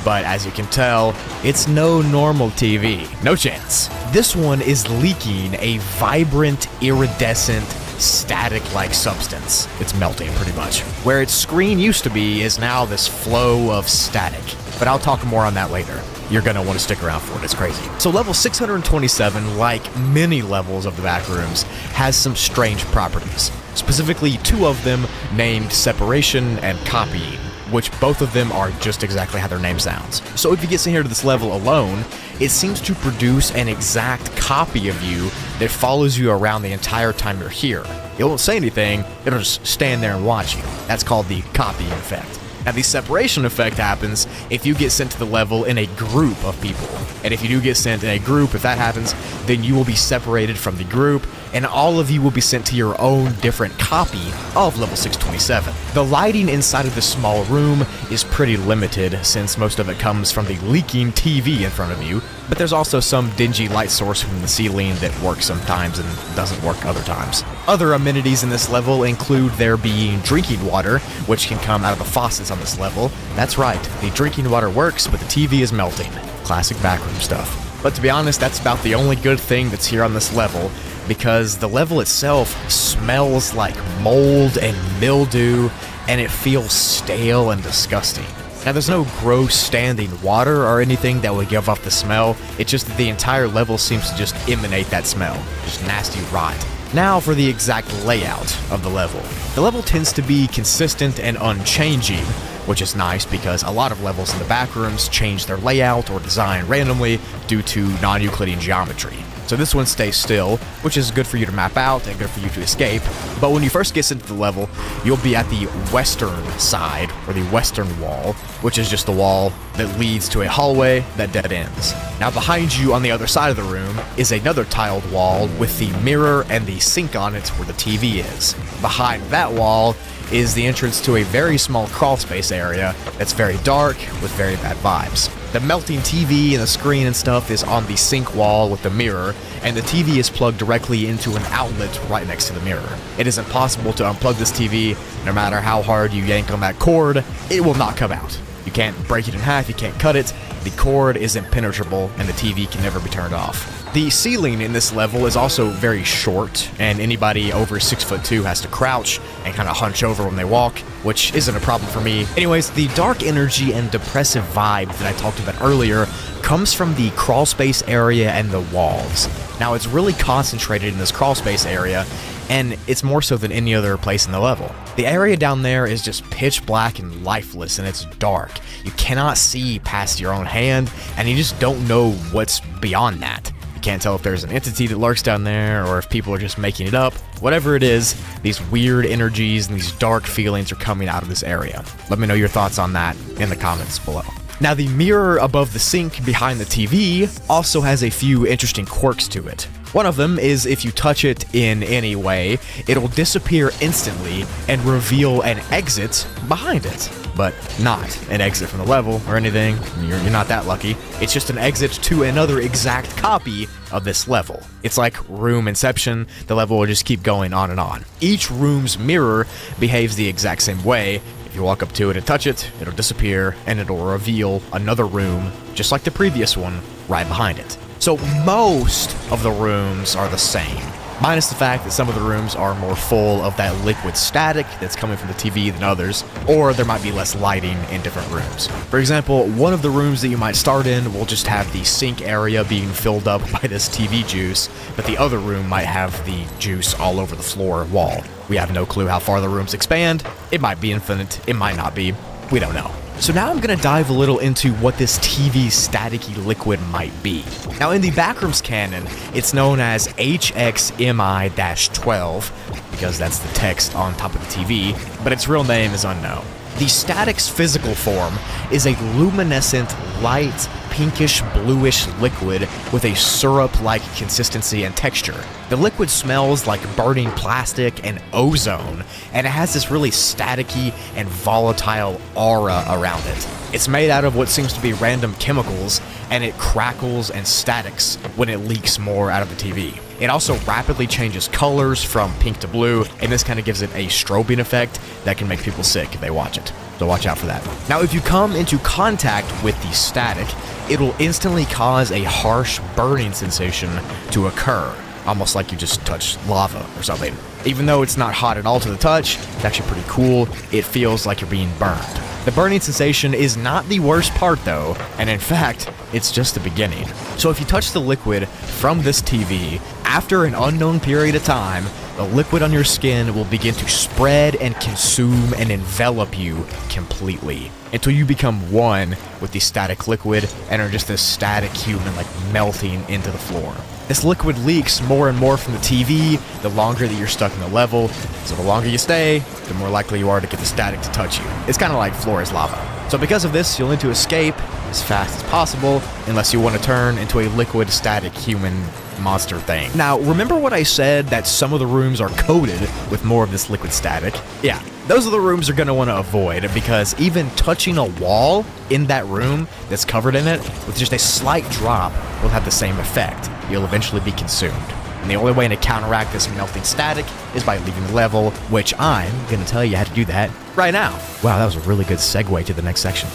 Speaker 1: but as you can tell, it's no normal TV. No chance. This one is leaking a vibrant, iridescent, static-like substance. It's melting, pretty much. Where its screen used to be is now this flow of static, but I'll talk more on that later. You're gonna want to stick around for it, it's crazy. So level 627, like many levels of the Backrooms, has some strange properties. Specifically, two of them named Separation and Copying, which both of them are just exactly how their name sounds. So if you get sent here to this level alone, it seems to produce an exact copy of you that follows you around the entire time you're here. It won't say anything, it'll just stand there and watch you. That's called the copying effect. Now, the separation effect happens if you get sent to the level in a group of people. And if you do get sent in a group, if that happens, then you will be separated from the group, and all of you will be sent to your own different copy of level 627. The lighting inside of this small room is pretty limited, since most of it comes from the leaking TV in front of you, but there's also some dingy light source from the ceiling that works sometimes and doesn't work other times. Other amenities in this level include there being drinking water, which can come out of the faucets on this level. That's right, the drinking water works, but the TV is melting. Classic backroom stuff. But to be honest, that's about the only good thing that's here on this level, because the level itself smells like mold and mildew, and it feels stale and disgusting. Now, there's no gross standing water or anything that would give off the smell. It's just that the entire level seems to just emanate that smell. Just nasty rot. Now for the exact layout of the level. The level tends to be consistent and unchanging, which is nice because a lot of levels in the backrooms change their layout or design randomly due to non-Euclidean geometry. So this one stays still, which is good for you to map out and good for you to escape. But when you first get into the level, you'll be at the western side, or the western wall, which is just the wall that leads to a hallway that dead ends. Now behind you on the other side of the room is another tiled wall with the mirror and the sink on it where the TV is. Behind that wall is the entrance to a very small crawl space area that's very dark with very bad vibes. The melting TV and the screen and stuff is on the sink wall with the mirror, and the TV is plugged directly into an outlet right next to the mirror. It is impossible to unplug this TV. No matter how hard you yank on that cord, it will not come out. You can't break it in half, you can't cut it, the cord is impenetrable, and the TV can never be turned off. The ceiling in this level is also very short, and anybody over 6'2" has to crouch and kind of hunch over when they walk, which isn't a problem for me. Anyways, the dark energy and depressive vibe that I talked about earlier comes from the crawl space area and the walls. Now, it's really concentrated in this crawl space area, and it's more so than any other place in the level. The area down there is just pitch black and lifeless, and it's dark. You cannot see past your own hand, and you just don't know what's beyond that. You can't tell if there's an entity that lurks down there or if people are just making it up. Whatever it is, these weird energies and these dark feelings are coming out of this area. Let me know your thoughts on that in the comments below. Now, the mirror above the sink behind the TV also has a few interesting quirks to it. One of them is if you touch it in any way, it'll disappear instantly and reveal an exit behind it. But not an exit from the level or anything. You're not that lucky. It's just an exit to another exact copy of this level. It's like room inception. The level will just keep going on and on. Each room's mirror behaves the exact same way. If you walk up to it and touch it, it'll disappear and it'll reveal another room, just like the previous one, right behind it. So most of the rooms are the same, minus the fact that some of the rooms are more full of that liquid static that's coming from the TV than others, or there might be less lighting in different rooms. For example, one of the rooms that you might start in will just have the sink area being filled up by this TV juice, but the other room might have the juice all over the floor and wall. We have no clue how far the rooms expand. It might be infinite, it might not be, we don't know. So now I'm going to dive a little into what this TV staticky liquid might be. Now, in the Backrooms canon, it's known as HXMI-12, because that's the text on top of the TV, but its real name is unknown. The static's physical form is a luminescent, light, pinkish, bluish liquid with a syrup-like consistency and texture. The liquid smells like burning plastic and ozone, and it has this really staticky and volatile aura around it. It's made out of what seems to be random chemicals, and it crackles and statics when it leaks more out of the TV. It also rapidly changes colors from pink to blue, and this kind of gives it a strobing effect that can make people sick if they watch it. So watch out for that. Now, if you come into contact with the static, it'll instantly cause a harsh burning sensation to occur, almost like you just touched lava or something. Even though it's not hot at all to the touch, it's actually pretty cool. It feels like you're being burned. The burning sensation is not the worst part though, and in fact, it's just the beginning. So if you touch the liquid from this TV, after an unknown period of time, the liquid on your skin will begin to spread and consume and envelop you completely until you become one with the static liquid and are just this static human like melting into the floor. This liquid leaks more and more from the TV the longer that you're stuck in the level, so the longer you stay, the more likely you are to get the static to touch you. It's kind of like floor is lava. So because of this, you'll need to escape as fast as possible, unless you want to turn into a liquid static human monster thing. Now, remember what I said that some of the rooms are coated with more of this liquid static? Yeah, those are the rooms you're going to want to avoid, because even touching a wall in that room that's covered in it with just a slight drop will have the same effect. You'll eventually be consumed. And the only way to counteract this melting static is by leaving the level, which I'm going to tell you how to do that right now. Wow, that was a really good segue to the next section.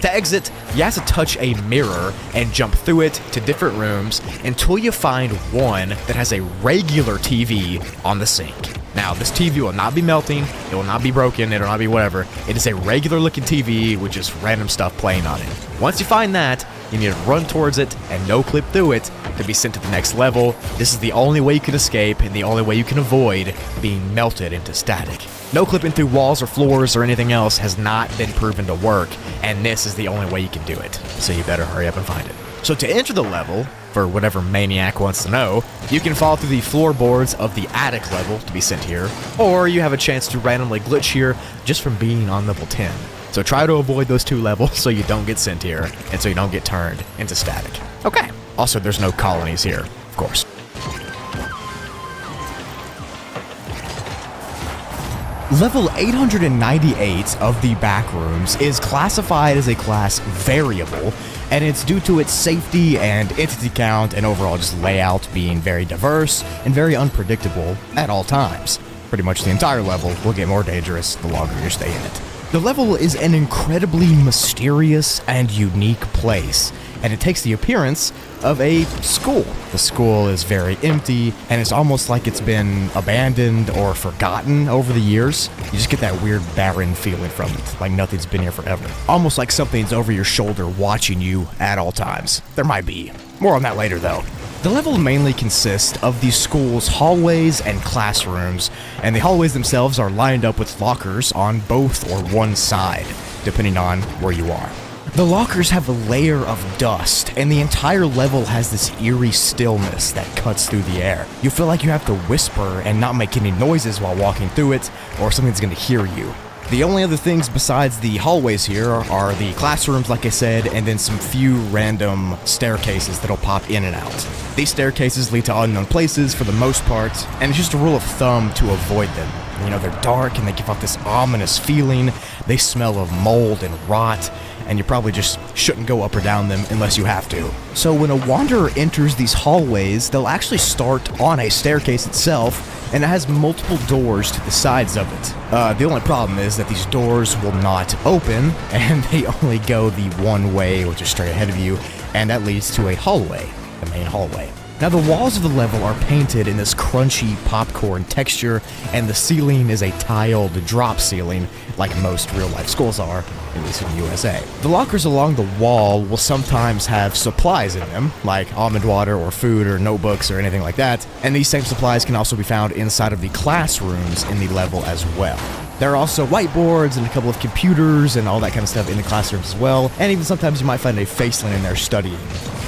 Speaker 1: To exit, you have to touch a mirror and jump through it to different rooms until you find one that has a regular TV on the sink. Now, this TV will not be melting, it will not be broken, it will not be whatever. It is a regular looking TV with just random stuff playing on it. Once you find that, you need to run towards it and no-clip through it to be sent to the next level. This is the only way you can escape and the only way you can avoid being melted into static. No-clipping through walls or floors or anything else has not been proven to work, and this is the only way you can do it. So you better hurry up and find it. So to enter the level, for whatever maniac wants to know, you can fall through the floorboards of the attic level to be sent here, or you have a chance to randomly glitch here just from being on level 10. So try to avoid those two levels so you don't get sent here, and so you don't get turned into static. Okay. Also, there's no colonies here, of course. Level 898 of the Backrooms is classified as a class variable, and it's due to its safety and entity count and overall just layout being very diverse and very unpredictable at all times. Pretty much the entire level will get more dangerous the longer you stay in it. The level is an incredibly mysterious and unique place, and it takes the appearance of a school. The school is very empty, and it's almost like it's been abandoned or forgotten over the years. You just get that weird barren feeling from it, like nothing's been here forever. Almost like something's over your shoulder watching you at all times. There might be. More on that later, though. The level mainly consists of the school's hallways and classrooms, and the hallways themselves are lined up with lockers on both or one side, depending on where you are. The lockers have a layer of dust, and the entire level has this eerie stillness that cuts through the air. You feel like you have to whisper and not make any noises while walking through it, or something's gonna hear you. The only other things besides the hallways here are the classrooms, like I said, and then some few random staircases that'll pop in and out. These staircases lead to unknown places for the most part, and it's just a rule of thumb to avoid them. You know, they're dark and they give off this ominous feeling. They smell of mold and rot, and you probably just shouldn't go up or down them unless you have to. So when a wanderer enters these hallways, they'll actually start on a staircase itself, and it has multiple doors to the sides of it. The only problem is that these doors will not open, and they only go the one way, which is straight ahead of you, and that leads to a hallway, the main hallway. Now the walls of the level are painted in this crunchy popcorn texture, and the ceiling is a tiled drop ceiling, like most real-life schools are, at least in the USA. The lockers along the wall will sometimes have supplies in them, like almond water or food or notebooks or anything like that, and these same supplies can also be found inside of the classrooms in the level as well. There are also whiteboards and a couple of computers and all that kind of stuff in the classrooms as well, and even sometimes you might find a faceling in there studying.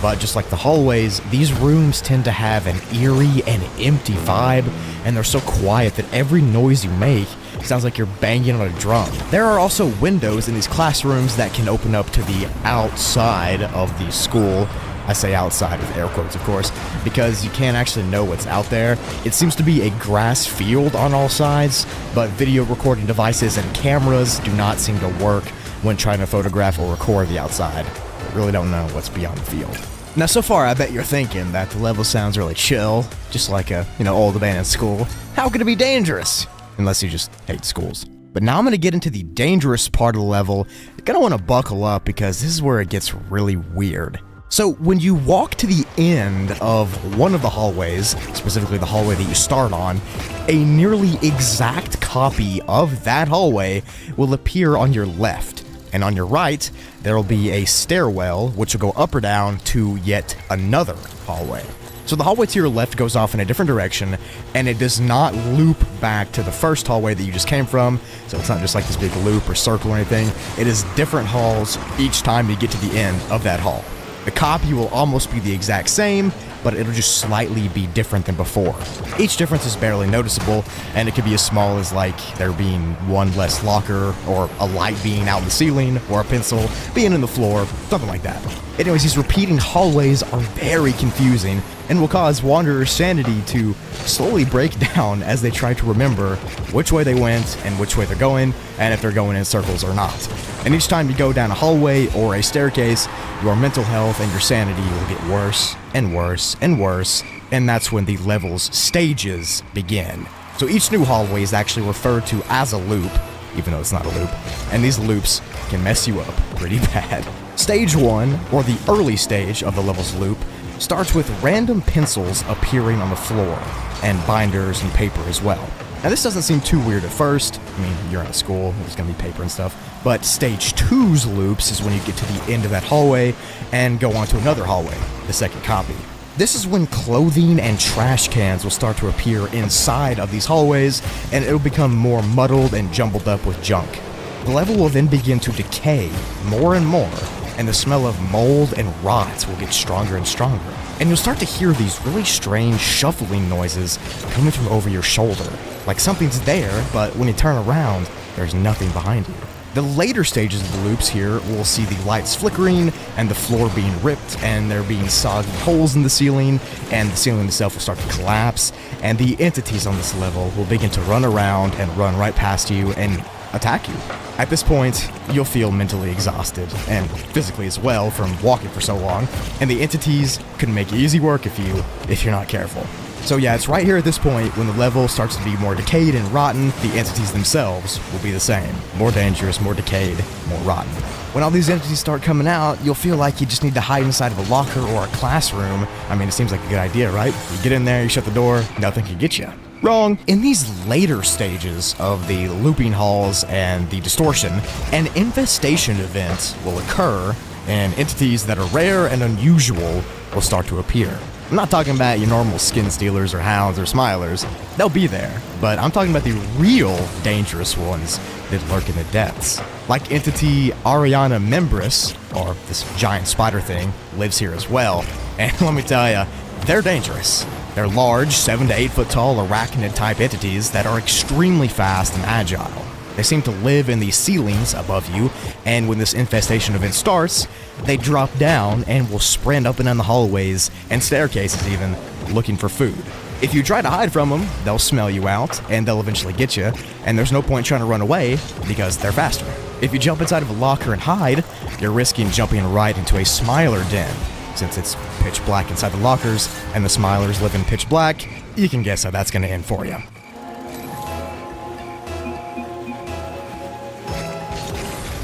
Speaker 1: But just like the hallways, these rooms tend to have an eerie and empty vibe, and they're so quiet that every noise you make sounds like you're banging on a drum. There are also windows in these classrooms that can open up to the outside of the school. I say outside with air quotes, of course, because you can't actually know what's out there. It seems to be a grass field on all sides, but video recording devices and cameras do not seem to work when trying to photograph or record the outside. I really don't know what's beyond the field. Now, so far, I bet you're thinking that the level sounds really chill, just like a, old abandoned school. How could it be dangerous? Unless you just hate schools. But now I'm going to get into the dangerous part of the level. You're going to want to buckle up because this is where it gets really weird. So when you walk to the end of one of the hallways, specifically the hallway that you start on, a nearly exact copy of that hallway will appear on your left. And on your right, there will be a stairwell which will go up or down to yet another hallway. So the hallway to your left goes off in a different direction, and it does not loop back to the first hallway that you just came from, so it's not just like this big loop or circle or anything. It is different halls each time you get to the end of that hall. The copy will almost be the exact same, but it'll just slightly be different than before. Each difference is barely noticeable, and it could be as small as like there being one less locker, or a light being out in the ceiling, or a pencil being in the floor, something like that. Anyways, these repeating hallways are very confusing and will cause wanderers' sanity to slowly break down as they try to remember which way they went and which way they're going, and if they're going in circles or not. And each time you go down a hallway or a staircase, your mental health and your sanity will get worse and worse and worse, and that's when the level's stages begin. So each new hallway is actually referred to as a loop, even though it's not a loop, and these loops can mess you up pretty bad. Stage 1, or the early stage of the level's loop, starts with random pencils appearing on the floor, and binders and paper as well. Now this doesn't seem too weird at first. I mean, you're in a school, there's gonna be paper and stuff. But Stage 2's loops is when you get to the end of that hallway and go on to another hallway, the second copy. This is when clothing and trash cans will start to appear inside of these hallways, and it'll become more muddled and jumbled up with junk. The level will then begin to decay more and more, and the smell of mold and rot will get stronger and stronger. And you'll start to hear these really strange shuffling noises coming from over your shoulder. Like something's there, but when you turn around, there's nothing behind you. The later stages of the loops here will see the lights flickering and the floor being ripped, and there being soggy holes in the ceiling, and the ceiling itself will start to collapse, and the entities on this level will begin to run around and run right past you and attack you. At this point, you'll feel mentally exhausted, and physically as well from walking for so long, and the entities can make easy work of you if you're not careful. So yeah, it's right here at this point when the level starts to be more decayed and rotten, the entities themselves will be the same. More dangerous, more decayed, more rotten. When all these entities start coming out, you'll feel like you just need to hide inside of a locker or a classroom. I mean, it seems like a good idea, right? You get in there, you shut the door, nothing can get you. Wrong. In these later stages of the looping halls and the distortion, an infestation event will occur, and entities that are rare and unusual will start to appear. I'm not talking about your normal skin stealers or hounds or smilers. They'll be there, but I'm talking about the real dangerous ones that lurk in the depths. Like entity Ariana Membris, or this giant spider thing, lives here as well, and let me tell ya, they're dangerous. They're large, 7 to 8 foot tall arachnid-type entities that are extremely fast and agile. They seem to live in the ceilings above you, and when this infestation event starts, they drop down and will sprint up and down the hallways and staircases even, looking for food. If you try to hide from them, they'll smell you out, and they'll eventually get you, and there's no point trying to run away because they're faster. If you jump inside of a locker and hide, you're risking jumping right into a smiler den. Since it's pitch black inside the lockers, and the smilers live in pitch black, you can guess how that's going to end for you.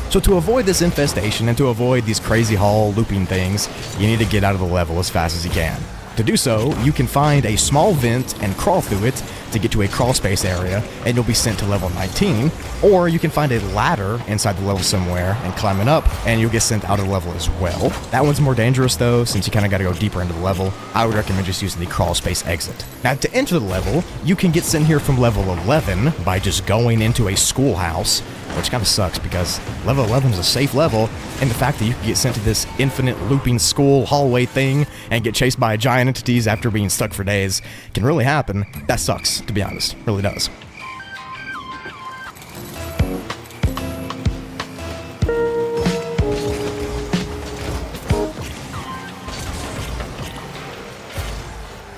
Speaker 1: So to avoid this infestation and to avoid these crazy hall looping things, you need to get out of the level as fast as you can. To do so, you can find a small vent and crawl through it to get to a crawl space area, and you'll be sent to level 19, or you can find a ladder inside the level somewhere and climb it up, and you'll get sent out of the level as well. That one's more dangerous though, since you kind of got to go deeper into the level. I would recommend just using the crawl space exit. Now to enter the level, you can get sent here from level 11 by just going into a schoolhouse, which kind of sucks because level 11 is a safe level, and the fact that you can get sent to this infinite looping school hallway thing and get chased by giant entities after being stuck for days can really happen. That sucks, to be honest. It really does.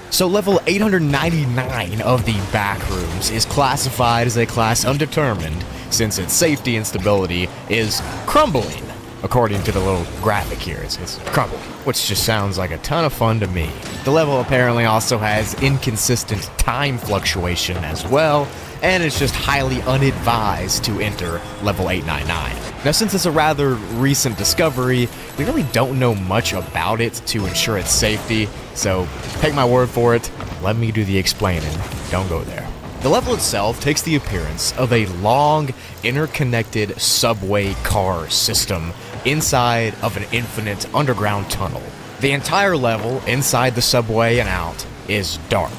Speaker 1: So level 899 of the Backrooms is classified as a class undetermined, since its safety and stability is crumbling. According to the little graphic here, it's crumbling, which just sounds like a ton of fun to me. The level apparently also has inconsistent time fluctuation as well, and it's just highly unadvised to enter level 899. Now, since it's a rather recent discovery, we really don't know much about it to ensure its safety, so take my word for it, let me do the explaining, don't go there. The level itself takes the appearance of a long, interconnected subway car system inside of an infinite underground tunnel. The entire level, inside the subway and out, is dark.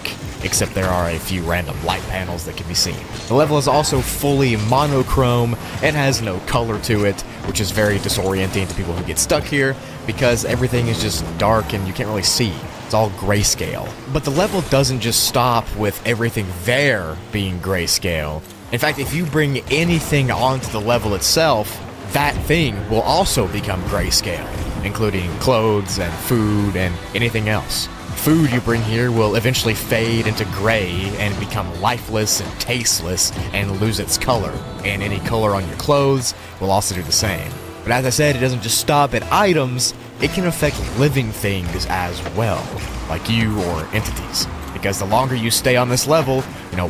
Speaker 1: except there are a few random light panels that can be seen. The level is also fully monochrome and has no color to it, which is very disorienting to people who get stuck here because everything is just dark and you can't really see. It's all grayscale. But the level doesn't just stop with everything there being grayscale. In fact, if you bring anything onto the level itself, that thing will also become grayscale, including clothes and food and anything else. Food you bring here will eventually fade into gray and become lifeless and tasteless and lose its color, and any color on your clothes will also do the same. But as I said, it doesn't just stop at items, it can affect living things as well, like you or entities. Because the longer you stay on this level,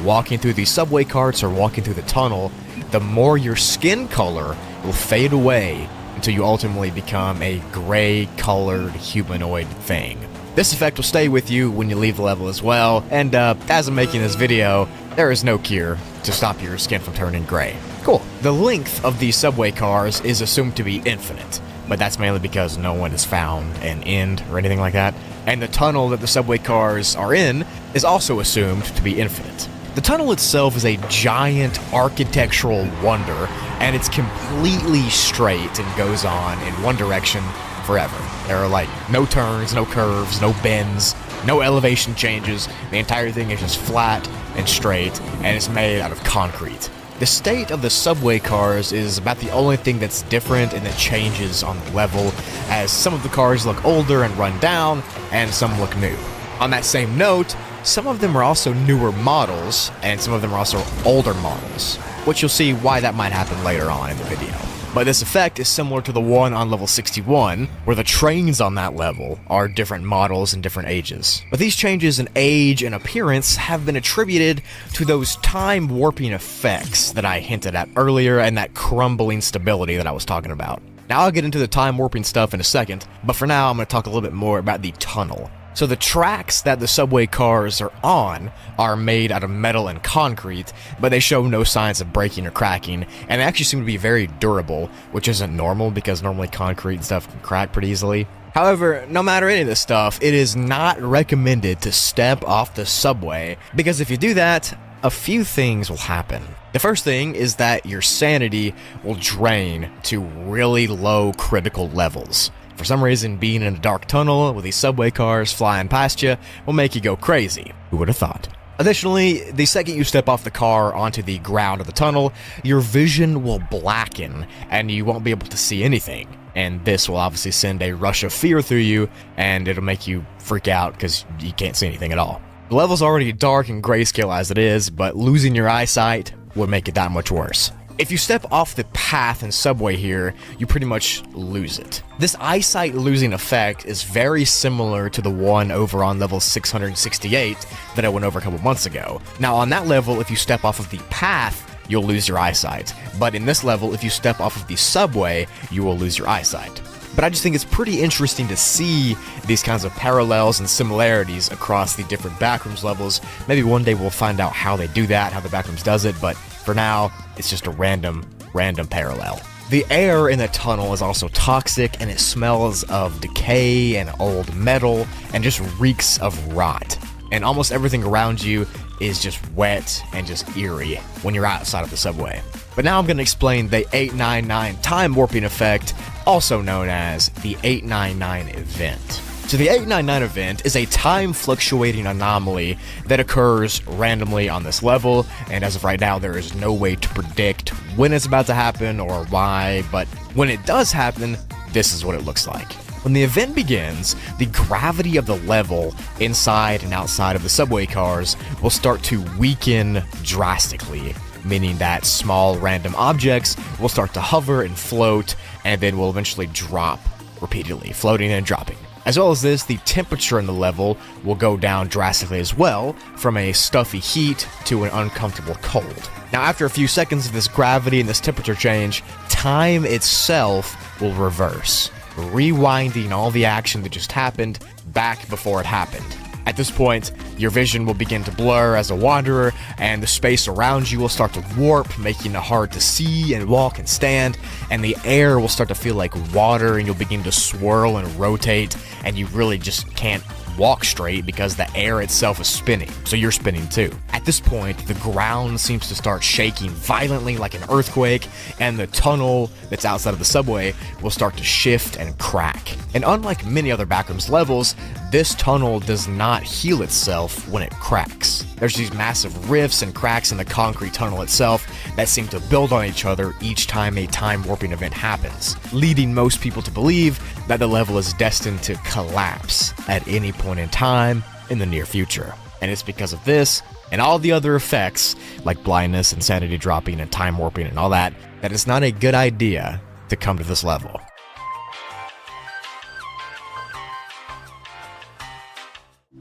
Speaker 1: walking through these subway carts or walking through the tunnel, the more your skin color will fade away until you ultimately become a gray-colored humanoid thing. This effect will stay with you when you leave the level as well, and as I'm making this video, there is no cure to stop your skin from turning gray. Cool. The length of these subway cars is assumed to be infinite, but that's mainly because no one has found an end or anything like that, and the tunnel that the subway cars are in is also assumed to be infinite. The tunnel itself is a giant architectural wonder, and it's completely straight and goes on in one direction forever. There are no turns, no curves, no bends, no elevation changes. The entire thing is just flat and straight, and it's made out of concrete. The state of the subway cars is about the only thing that's different and that changes on the level, as some of the cars look older and run down, and some look new. On that same note, some of them are also newer models, and some of them are also older models, which you'll see why that might happen later on in the video. But this effect is similar to the one on level 61, where the trains on that level are different models and different ages. But these changes in age and appearance have been attributed to those time warping effects that I hinted at earlier and that crumbling stability that I was talking about. Now I'll get into the time warping stuff in a second, but for now I'm going to talk a little bit more about the tunnel. So the tracks that the subway cars are on are made out of metal and concrete, but they show no signs of breaking or cracking, and they actually seem to be very durable, which isn't normal because normally concrete and stuff can crack pretty easily. However, no matter any of this stuff, it is not recommended to step off the subway, because if you do that, a few things will happen. The first thing is that your sanity will drain to really low critical levels. For some reason, being in a dark tunnel with these subway cars flying past you will make you go crazy. Who would have thought? Additionally, the second you step off the car onto the ground of the tunnel, your vision will blacken and you won't be able to see anything. And this will obviously send a rush of fear through you, and it'll make you freak out because you can't see anything at all. The level's already dark and grayscale as it is, but losing your eyesight would make it that much worse. If you step off the path in Subway here, you pretty much lose it. This eyesight losing effect is very similar to the one over on level 668 that I went over a couple months ago. Now on that level, if you step off of the path, you'll lose your eyesight. But in this level, if you step off of the subway, you will lose your eyesight. But I just think it's pretty interesting to see these kinds of parallels and similarities across the different backrooms levels. Maybe one day we'll find out how they do that, how the backrooms does it, but for now, it's just a random parallel. The air in the tunnel is also toxic, and it smells of decay and old metal and just reeks of rot. And almost everything around you is just wet and just eerie when you're outside of the subway. But now I'm going to explain the 899 time warping effect, also known as the 899 event. So the 899 event is a time fluctuating anomaly that occurs randomly on this level, and as of right now there is no way to predict when it's about to happen or why, but when it does happen, this is what it looks like. When the event begins, the gravity of the level inside and outside of the subway cars will start to weaken drastically, meaning that small random objects will start to hover and float, and then will eventually drop repeatedly, floating and dropping. As well as this, the temperature in the level will go down drastically as well, from a stuffy heat to an uncomfortable cold. Now after a few seconds of this gravity and this temperature change, time itself will reverse, rewinding all the action that just happened back before it happened. At this point, your vision will begin to blur as a wanderer, and the space around you will start to warp, making it hard to see and walk and stand, and the air will start to feel like water, and you'll begin to swirl and rotate, and you really just can't walk straight because the air itself is spinning, so you're spinning too. At this point, the ground seems to start shaking violently like an earthquake, and the tunnel that's outside of the subway will start to shift and crack. And unlike many other Backrooms levels, this tunnel does not heal itself when it cracks. There's these massive rifts and cracks in the concrete tunnel itself that seem to build on each other each time a time warping event happens, leading most people to believe that the level is destined to collapse at any point in time in the near future. And it's because of this and all the other effects like blindness, insanity dropping, and time warping and all that it's not a good idea to come to this level.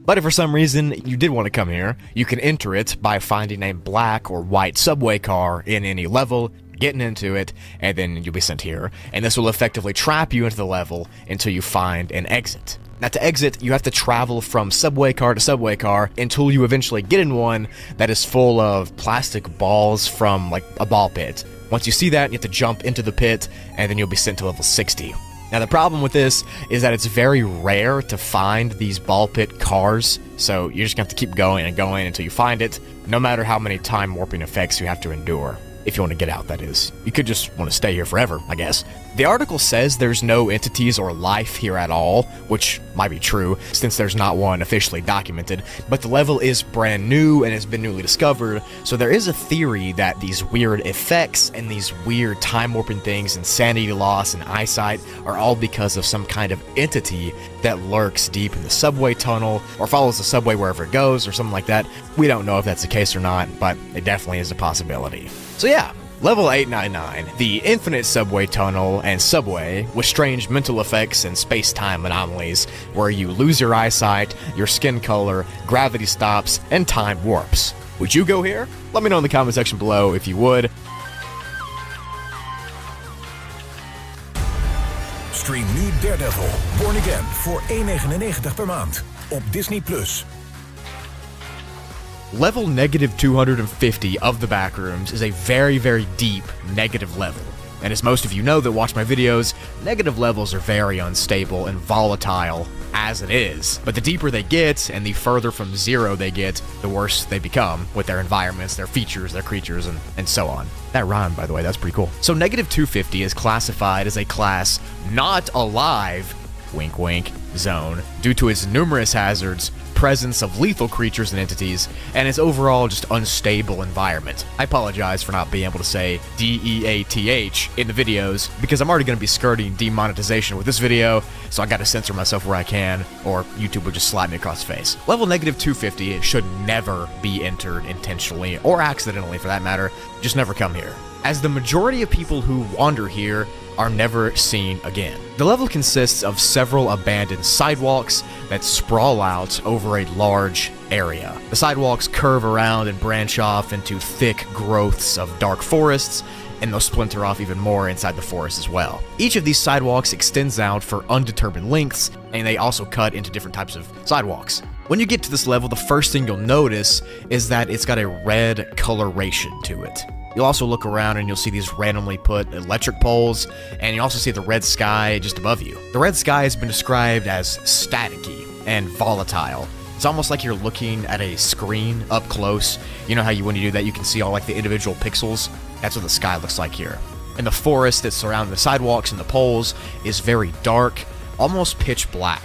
Speaker 1: But if for some reason you did want to come here, you can enter it by finding a black or white subway car in any level, getting into it, and then you'll be sent here. And this will effectively trap you into the level until you find an exit. Now to exit, you have to travel from subway car to subway car until you eventually get in one that is full of plastic balls from like a ball pit. Once you see that, you have to jump into the pit, and then you'll be sent to level 60. Now the problem with this is that it's very rare to find these ball pit cars, so you're just gonna have to keep going and going until you find it, no matter how many time warping effects you have to endure. If you want to get out, that is. You could just want to stay here forever, I guess. The article says there's no entities or life here at all, which might be true, since there's not one officially documented, but the level is brand new and has been newly discovered, so there is a theory that these weird effects and these weird time warping things, insanity loss and eyesight, are all because of some kind of entity that lurks deep in the subway tunnel, or follows the subway wherever it goes, or something like that. We don't know if that's the case or not, but it definitely is a possibility. So yeah, level 899, the infinite subway tunnel and subway with strange mental effects and space-time anomalies where you lose your eyesight, your skin color, gravity stops, and time warps. Would you go here? Let me know in the comment section below if you would.
Speaker 7: Stream nu Daredevil, Born Again voor $1,99 per maand op Disney+.
Speaker 1: Level negative 250 of the Backrooms is a very, very deep negative level. And as most of you know that watch my videos, negative levels are very unstable and volatile as it is. But the deeper they get and the further from zero they get, the worse they become with their environments, their features, their creatures, and so on. That rhymed, by the way, that's pretty cool. So negative 250 is classified as a class not alive, wink wink, zone due to its numerous hazards, presence of lethal creatures and entities, and its overall just unstable environment. I apologize for not being able to say DEATH in the videos, because I'm already going to be skirting demonetization with this video, so I gotta censor myself where I can, or YouTube will just slap me across the face. Level negative 250 should never be entered intentionally, or accidentally for that matter. Just never come here, as the majority of people who wander here are never seen again. The level consists of several abandoned sidewalks that sprawl out over a large area. The sidewalks curve around and branch off into thick growths of dark forests, and they'll splinter off even more inside the forest as well. Each of these sidewalks extends out for undetermined lengths, and they also cut into different types of sidewalks. When you get to this level, the first thing you'll notice is that it's got a red coloration to it. You'll also look around and you'll see these randomly put electric poles, and you also see the red sky just above you. The red sky has been described as staticky and volatile. It's almost like you're looking at a screen up close. You know how when you do that, you can see all like the individual pixels? That's what the sky looks like here. And the forest that surrounds the sidewalks and the poles is very dark, almost pitch black.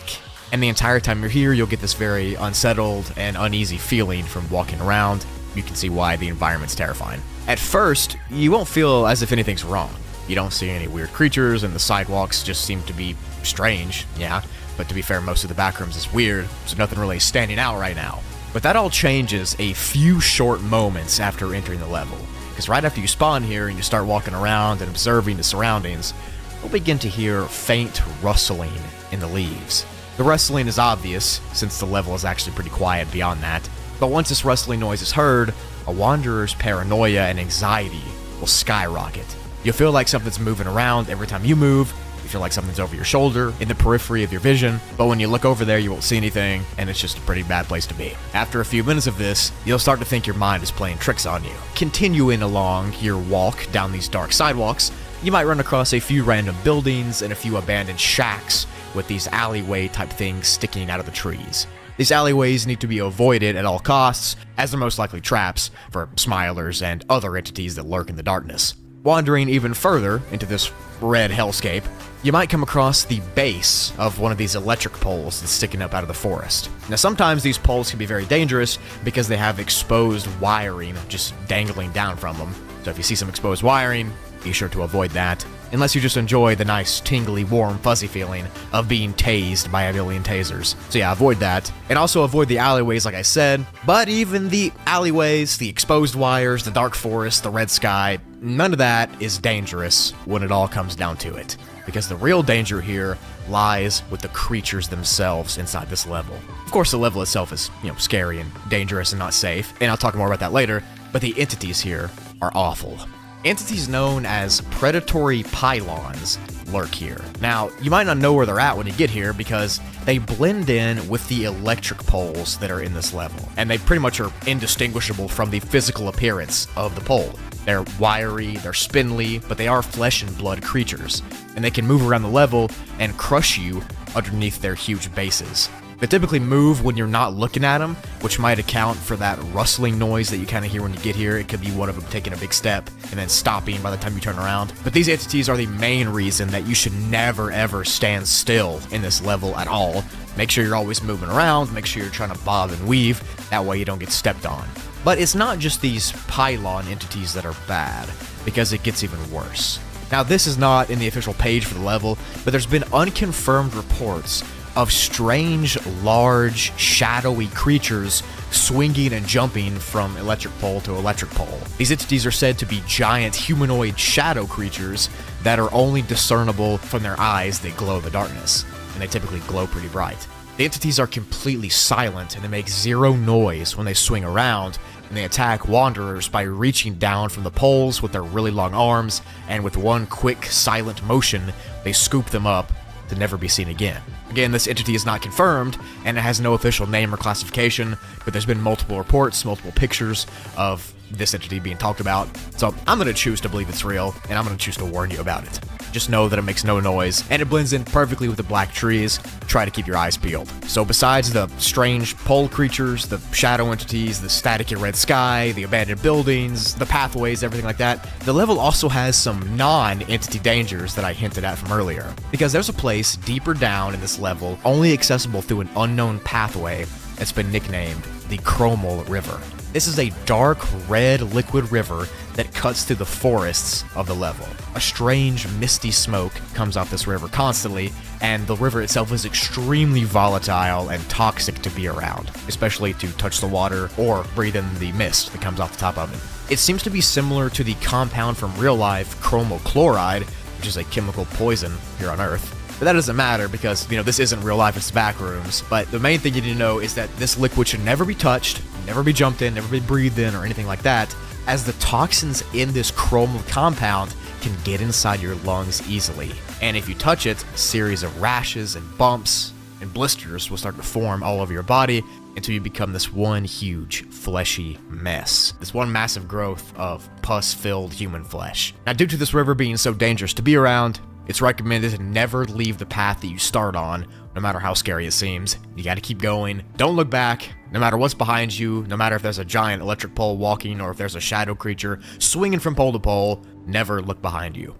Speaker 1: And the entire time you're here, you'll get this very unsettled and uneasy feeling from walking around. You can see why the environment's terrifying. At first, you won't feel as if anything's wrong. You don't see any weird creatures, and the sidewalks just seem to be strange, yeah. But to be fair, most of the Backrooms is weird, so nothing really is standing out right now. But that all changes a few short moments after entering the level. Because right after you spawn here and you start walking around and observing the surroundings, you'll begin to hear faint rustling in the leaves. The rustling is obvious, since the level is actually pretty quiet beyond that. But once this rustling noise is heard, a wanderer's paranoia and anxiety will skyrocket. You'll feel like something's moving around every time you move. You feel like something's over your shoulder, in the periphery of your vision, but when you look over there, you won't see anything, and it's just a pretty bad place to be. After a few minutes of this, you'll start to think your mind is playing tricks on you. Continuing along your walk down these dark sidewalks, you might run across a few random buildings and a few abandoned shacks with these alleyway type things sticking out of the trees. These alleyways need to be avoided at all costs, as they're most likely traps for smilers and other entities that lurk in the darkness. Wandering even further into this red hellscape, you might come across the base of one of these electric poles that's sticking up out of the forest. Now sometimes these poles can be very dangerous because they have exposed wiring just dangling down from them. So if you see some exposed wiring, be sure to avoid that, unless you just enjoy the nice, tingly, warm, fuzzy feeling of being tased by a million tasers. So yeah, avoid that. And also avoid the alleyways like I said, but even the alleyways, the exposed wires, the dark forest, the red sky, none of that is dangerous when it all comes down to it. Because the real danger here lies with the creatures themselves inside this level. Of course, the level itself is, scary and dangerous and not safe, and I'll talk more about that later, but the entities here are awful. Entities known as predatory pylons lurk here. Now, you might not know where they're at when you get here because they blend in with the electric poles that are in this level, and they pretty much are indistinguishable from the physical appearance of the pole. They're wiry, they're spindly, but they are flesh and blood creatures, and they can move around the level and crush you underneath their huge bases. They typically move when you're not looking at them, which might account for that rustling noise that you kind of hear when you get here. It could be one of them taking a big step and then stopping by the time you turn around. But these entities are the main reason that you should never ever stand still in this level at all. Make sure you're always moving around, make sure you're trying to bob and weave, that way you don't get stepped on. But it's not just these pylon entities that are bad, because it gets even worse. Now this is not in the official page for the level, but there's been unconfirmed reports of strange, large, shadowy creatures swinging and jumping from electric pole to electric pole. These entities are said to be giant humanoid shadow creatures that are only discernible from their eyes that glow in the darkness, and they typically glow pretty bright. The entities are completely silent and they make zero noise when they swing around, and they attack wanderers by reaching down from the poles with their really long arms, and with one quick, silent motion, they scoop them up to never be seen again. Again, this entity is not confirmed, and it has no official name or classification, but there's been multiple reports, multiple pictures of this entity being talked about, so I'm going to choose to believe it's real, and I'm going to choose to warn you about it. Just know that it makes no noise, and it blends in perfectly with the black trees. Try to keep your eyes peeled. So besides the strange pole creatures, the shadow entities, the staticky red sky, the abandoned buildings, the pathways, everything like that, the level also has some non-entity dangers that I hinted at from earlier. Because there's a place deeper down in this level, only accessible through an unknown pathway, that's been nicknamed the Chromal River. This is a dark red liquid river that cuts through the forests of the level. A strange misty smoke comes off this river constantly, and the river itself is extremely volatile and toxic to be around, especially to touch the water or breathe in the mist that comes off the top of it. It seems to be similar to the compound from real life chromal chloride, which is a chemical poison here on Earth. But that doesn't matter because, this isn't real life, it's back rooms. But the main thing you need to know is that this liquid should never be touched, never be jumped in, never be breathed in, or anything like that, as the toxins in this chromal compound can get inside your lungs easily. And if you touch it, a series of rashes and bumps and blisters will start to form all over your body until you become this one huge fleshy mess. This one massive growth of pus-filled human flesh. Now, due to this river being so dangerous to be around, it's recommended to never leave the path that you start on, no matter how scary it seems. You gotta keep going. Don't look back, no matter what's behind you, no matter if there's a giant electric pole walking or if there's a shadow creature swinging from pole to pole, never look behind you.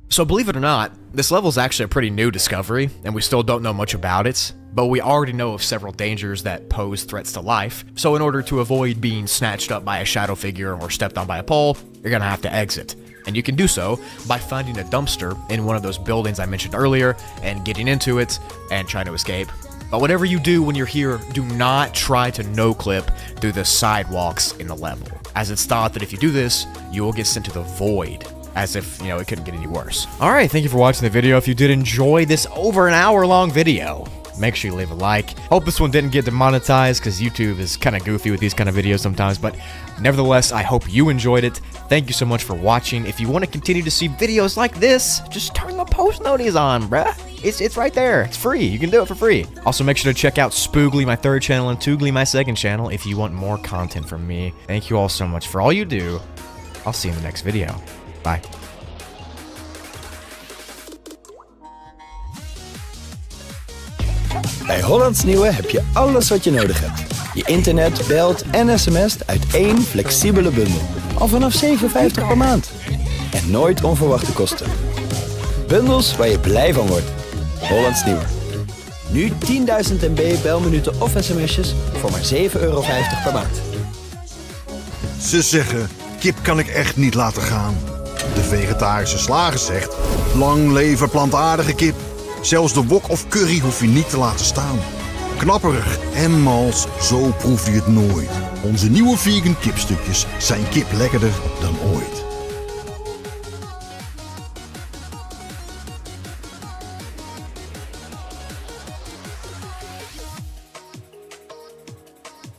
Speaker 1: So believe it or not, this level is actually a pretty new discovery, and we still don't know much about it, but we already know of several dangers that pose threats to life, so in order to avoid being snatched up by a shadow figure or stepped on by a pole, you're gonna have to exit. And you can do so by finding a dumpster in one of those buildings I mentioned earlier, and getting into it, and trying to escape. But whatever you do when you're here, do not try to no-clip through the sidewalks in the level, as it's thought that if you do this, you will get sent to the void. As if, it couldn't get any worse. Alright, thank you for watching the video. If you did enjoy this over an hour-long video, make sure you leave a like. Hope this one didn't get demonetized, because YouTube is kind of goofy with these kind of videos sometimes, but nevertheless, I hope you enjoyed it. Thank you so much for watching. If you want to continue to see videos like this, just turn the post notices on, bruh. It's right there. It's free. You can do it for free. Also, make sure to check out Spoogly, my third channel, and Toogly, my second channel, if you want more content from me. Thank you all so much for all you do. I'll see you in the next video. Bye.
Speaker 8: Bij Hollands Nieuwe heb je alles wat je nodig hebt. Je internet, belt en sms't uit één flexibele bundel. Al vanaf $7,50 per maand. En nooit onverwachte kosten. Bundels waar je blij van wordt. Hollands Nieuwe. Nu 10.000 MB belminuten of sms'jes voor maar €7,50 per maand.
Speaker 9: Ze zeggen, kip kan ik echt niet laten gaan. De vegetarische slager zegt, lang leven plantaardige kip. Zelfs de wok of curry hoef je niet te laten staan. Knapperig en mals, zo proef je het nooit. Onze nieuwe vegan kipstukjes zijn kip lekkerder dan ooit.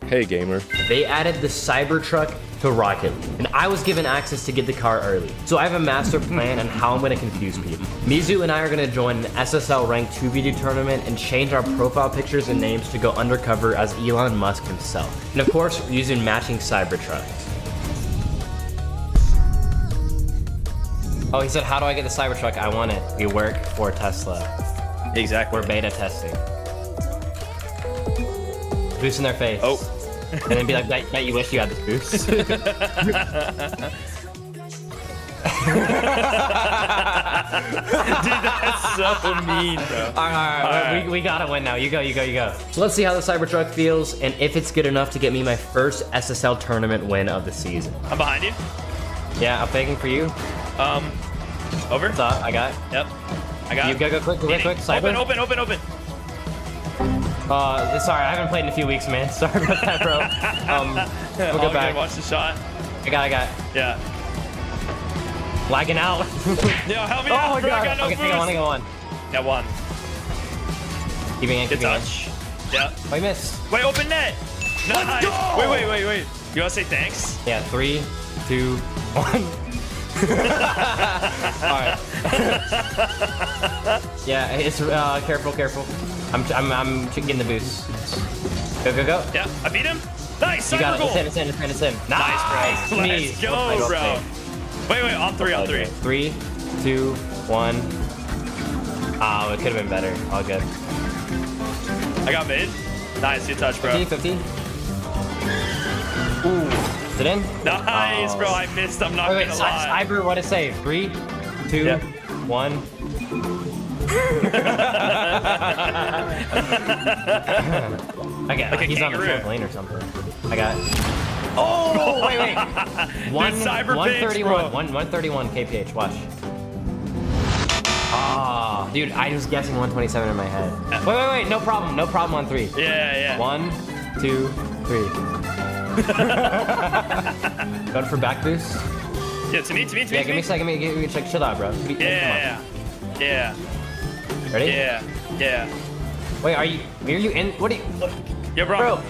Speaker 10: Hey gamer.
Speaker 11: They added the Cybertruck to Rocket League, and I was given access to get the car early. So I have a master plan on how I'm gonna confuse people. Mizu and I are gonna join an SSL Rank 2v2 tournament and change our profile pictures and names to go undercover as Elon Musk himself. And of course, we're using matching Cybertrucks. Oh, he said, how do I get the Cybertruck? I want it. We work for Tesla.
Speaker 3: Exactly.
Speaker 11: We're beta testing. Boost in their face.
Speaker 3: Oh.
Speaker 11: And then be like, bet you wish you had this boost.
Speaker 3: Dude, that's so mean, bro.
Speaker 11: All right. We gotta win now. You go. So let's see how the Cybertruck feels and if it's good enough to get me my first SSL tournament win of the season.
Speaker 3: I'm behind you.
Speaker 11: Yeah, I'm faking for you.
Speaker 3: Over.
Speaker 11: What's up? I got.
Speaker 3: Yep. I got.
Speaker 11: You go quick. Cyber.
Speaker 3: Open.
Speaker 11: Sorry, I haven't played in a few weeks, man. Sorry about that, bro. We'll go back.
Speaker 3: Watch the shot.
Speaker 11: I got.
Speaker 3: Yeah.
Speaker 11: Lagging out.
Speaker 3: Yo, help me
Speaker 11: Oh
Speaker 3: out,
Speaker 11: my
Speaker 3: bro.
Speaker 11: god.
Speaker 3: I got no
Speaker 11: Okay,
Speaker 3: boost.
Speaker 11: hang on.
Speaker 3: Got one.
Speaker 11: Keeping in.
Speaker 3: Good touch. Yeah.
Speaker 11: Oh, I missed.
Speaker 3: Wait, open net. Nice.
Speaker 11: Let's go!
Speaker 3: Wait. You wanna say thanks?
Speaker 11: Yeah, 3, 2, 1. Alright. Yeah, it's careful. I'm getting the boost. Go.
Speaker 3: Yeah, I beat him. Nice.
Speaker 11: You got it.
Speaker 3: Cyber goal.
Speaker 11: It's in.
Speaker 3: Nice, bro. Let's go, bro. Wait, on three.
Speaker 11: 3, 2, 1. Oh, it could have been better. All good.
Speaker 3: I got mid. Nice, good touch, bro.
Speaker 11: 15. Ooh. Is it in?
Speaker 3: Nice, bro. I missed. I'm not gonna lie.
Speaker 11: Cyber, what is save? 3, 2, 1. Okay, he's on the trampoline or something. I got. Oh, wait.
Speaker 3: Cyber
Speaker 11: 131. 131 kph. Watch. Ah, dude, I was guessing 127 in my head. Wait. No problem on 3.
Speaker 3: Yeah.
Speaker 11: 1, 2, 3. Going for back boost.
Speaker 3: Yeah, to me.
Speaker 11: Yeah, give me a second. Give me a check. Chill out, bro.
Speaker 3: Yeah.
Speaker 11: Ready?
Speaker 3: Yeah.
Speaker 11: Wait, are you in? What are you?
Speaker 3: Yeah, bro.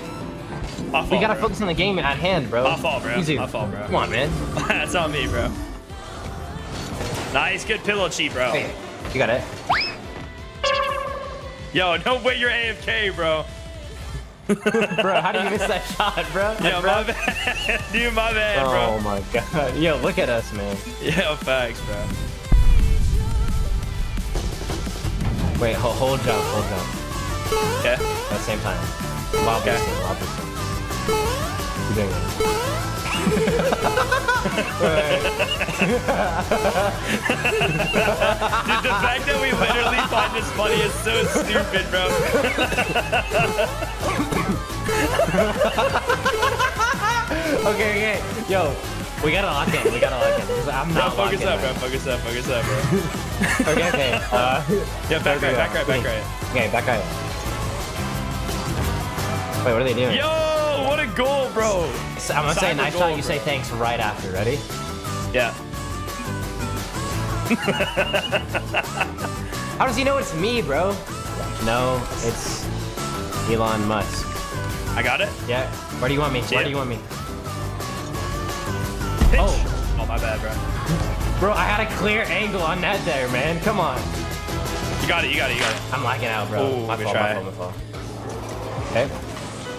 Speaker 11: We gotta focus on the game at hand, bro.
Speaker 3: My fault, bro.
Speaker 11: Easy.
Speaker 3: My fault, bro.
Speaker 11: Come on, man.
Speaker 3: That's on me, bro. Nice, good pillow cheat, bro.
Speaker 11: Wait, you got it.
Speaker 3: Yo, no way you're AFK, bro.
Speaker 11: Bro, how do you miss that shot, bro?
Speaker 3: Yo, my bad. Dude, my bad, bro.
Speaker 11: Oh my god. Yo, look at us, man.
Speaker 3: Yo, facts, bro.
Speaker 11: Wait, hold jump.
Speaker 3: Okay.
Speaker 11: At the same time. Wild boosting. You're doing it.
Speaker 3: Dude, the fact that we literally find this funny is so stupid, bro.
Speaker 11: Okay. Yo, we gotta lock in. I'm not
Speaker 3: focus up, bro. Focus up, bro.
Speaker 11: Okay.
Speaker 3: Yeah, back right.
Speaker 11: Okay, back right. Wait, what are they doing?
Speaker 3: Yo, what a goal, bro.
Speaker 11: I'm gonna say nice shot, you say thanks right after. Ready?
Speaker 3: Yeah.
Speaker 11: How does he know it's me, bro? No, it's Elon Musk.
Speaker 3: I got it?
Speaker 11: Yeah. Where do you want me?
Speaker 3: Pitch.
Speaker 11: Oh,
Speaker 3: my bad, bro.
Speaker 11: Bro, I had a clear angle on that there, man. Come on.
Speaker 3: You got it, you got it, you got it.
Speaker 11: I'm lagging out, bro.
Speaker 3: Ooh,
Speaker 11: My
Speaker 3: good
Speaker 11: fault,
Speaker 3: try.
Speaker 11: my fault. Okay.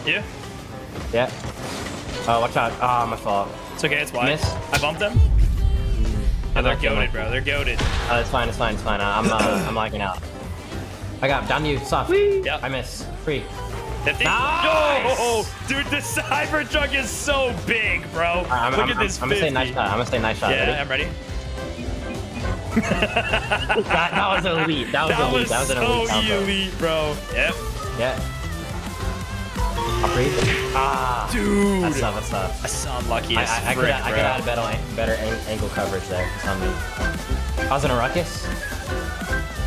Speaker 3: Yeah.
Speaker 11: Yeah. Oh, watch out. Ah, my fault.
Speaker 3: It's okay, it's wide.
Speaker 11: Miss.
Speaker 3: I bumped them. Yeah, they're goated, bro. They're goated.
Speaker 11: It's fine, it's fine, it's fine. I'm lagging out. I got down to you, soft.
Speaker 3: Yep.
Speaker 11: I miss. Free.
Speaker 3: 50.
Speaker 11: Nice!
Speaker 3: Yo! Dude, the Cybertruck is so big, bro. Look at this 50.
Speaker 11: I'm gonna say nice shot. I'm gonna say nice shot.
Speaker 3: Yeah,
Speaker 11: Ready?
Speaker 3: I'm ready.
Speaker 11: that was elite. That was elite. That was an elite
Speaker 3: so
Speaker 11: combo.
Speaker 3: elite, bro. Yep.
Speaker 11: Yeah. I'll breathe. Ah.
Speaker 3: Dude.
Speaker 11: That's tough, that's tough.
Speaker 3: I sound lucky as
Speaker 11: I
Speaker 3: frick,
Speaker 11: could add better ankle coverage there for some reason. Causing a ruckus.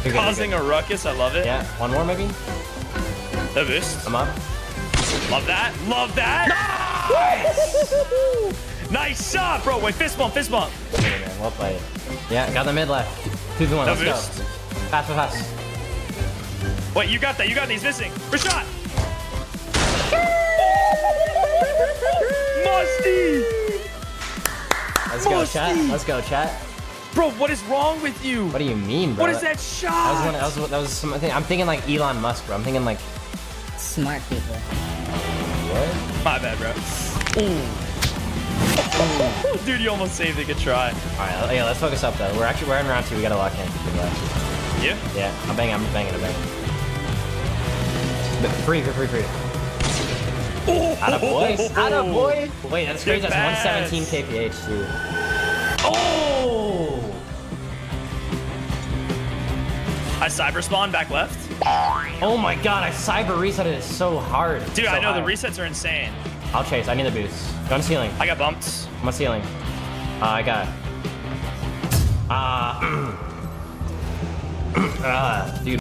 Speaker 11: You're good,
Speaker 3: Causing a ruckus, I love it.
Speaker 11: Yeah, one more maybe?
Speaker 3: The boost.
Speaker 11: I'm up.
Speaker 3: Love that. Love that. Nice shot, bro. Wait, fist bump, fist bump.
Speaker 11: Hey, man, well played. Yeah, got the mid left. 2v1, let's
Speaker 3: boost.
Speaker 11: go. Fast.
Speaker 3: Wait, you got that. You got these missing. First shot. Musty.
Speaker 11: Let's go, chat. Let's go, chat.
Speaker 3: Bro, what is wrong with you?
Speaker 11: What do you mean, bro?
Speaker 3: What is that shot?
Speaker 11: That was something. I'm thinking like Elon Musk, bro. I'm thinking like
Speaker 5: Smart people.
Speaker 11: what?
Speaker 3: My bad, bro. Ooh. Dude, you almost saved it. Good try.
Speaker 11: All right, yeah, let's focus up though. We're in round 2. We gotta lock in.
Speaker 3: Yeah?
Speaker 11: Yeah, I'm banging. But free. Attaboy. Wait, that's crazy.
Speaker 3: Good
Speaker 11: That's
Speaker 3: pass.
Speaker 11: 117 kph too. Oh!
Speaker 3: I cyber spawn back left.
Speaker 11: Oh my god, I cyber reset it so hard.
Speaker 3: Dude,
Speaker 11: so
Speaker 3: I know
Speaker 11: high.
Speaker 3: the resets are insane.
Speaker 11: I'll chase. I need the boost. Go on ceiling.
Speaker 3: I got bumped.
Speaker 11: I'm on ceiling. I got. Dude.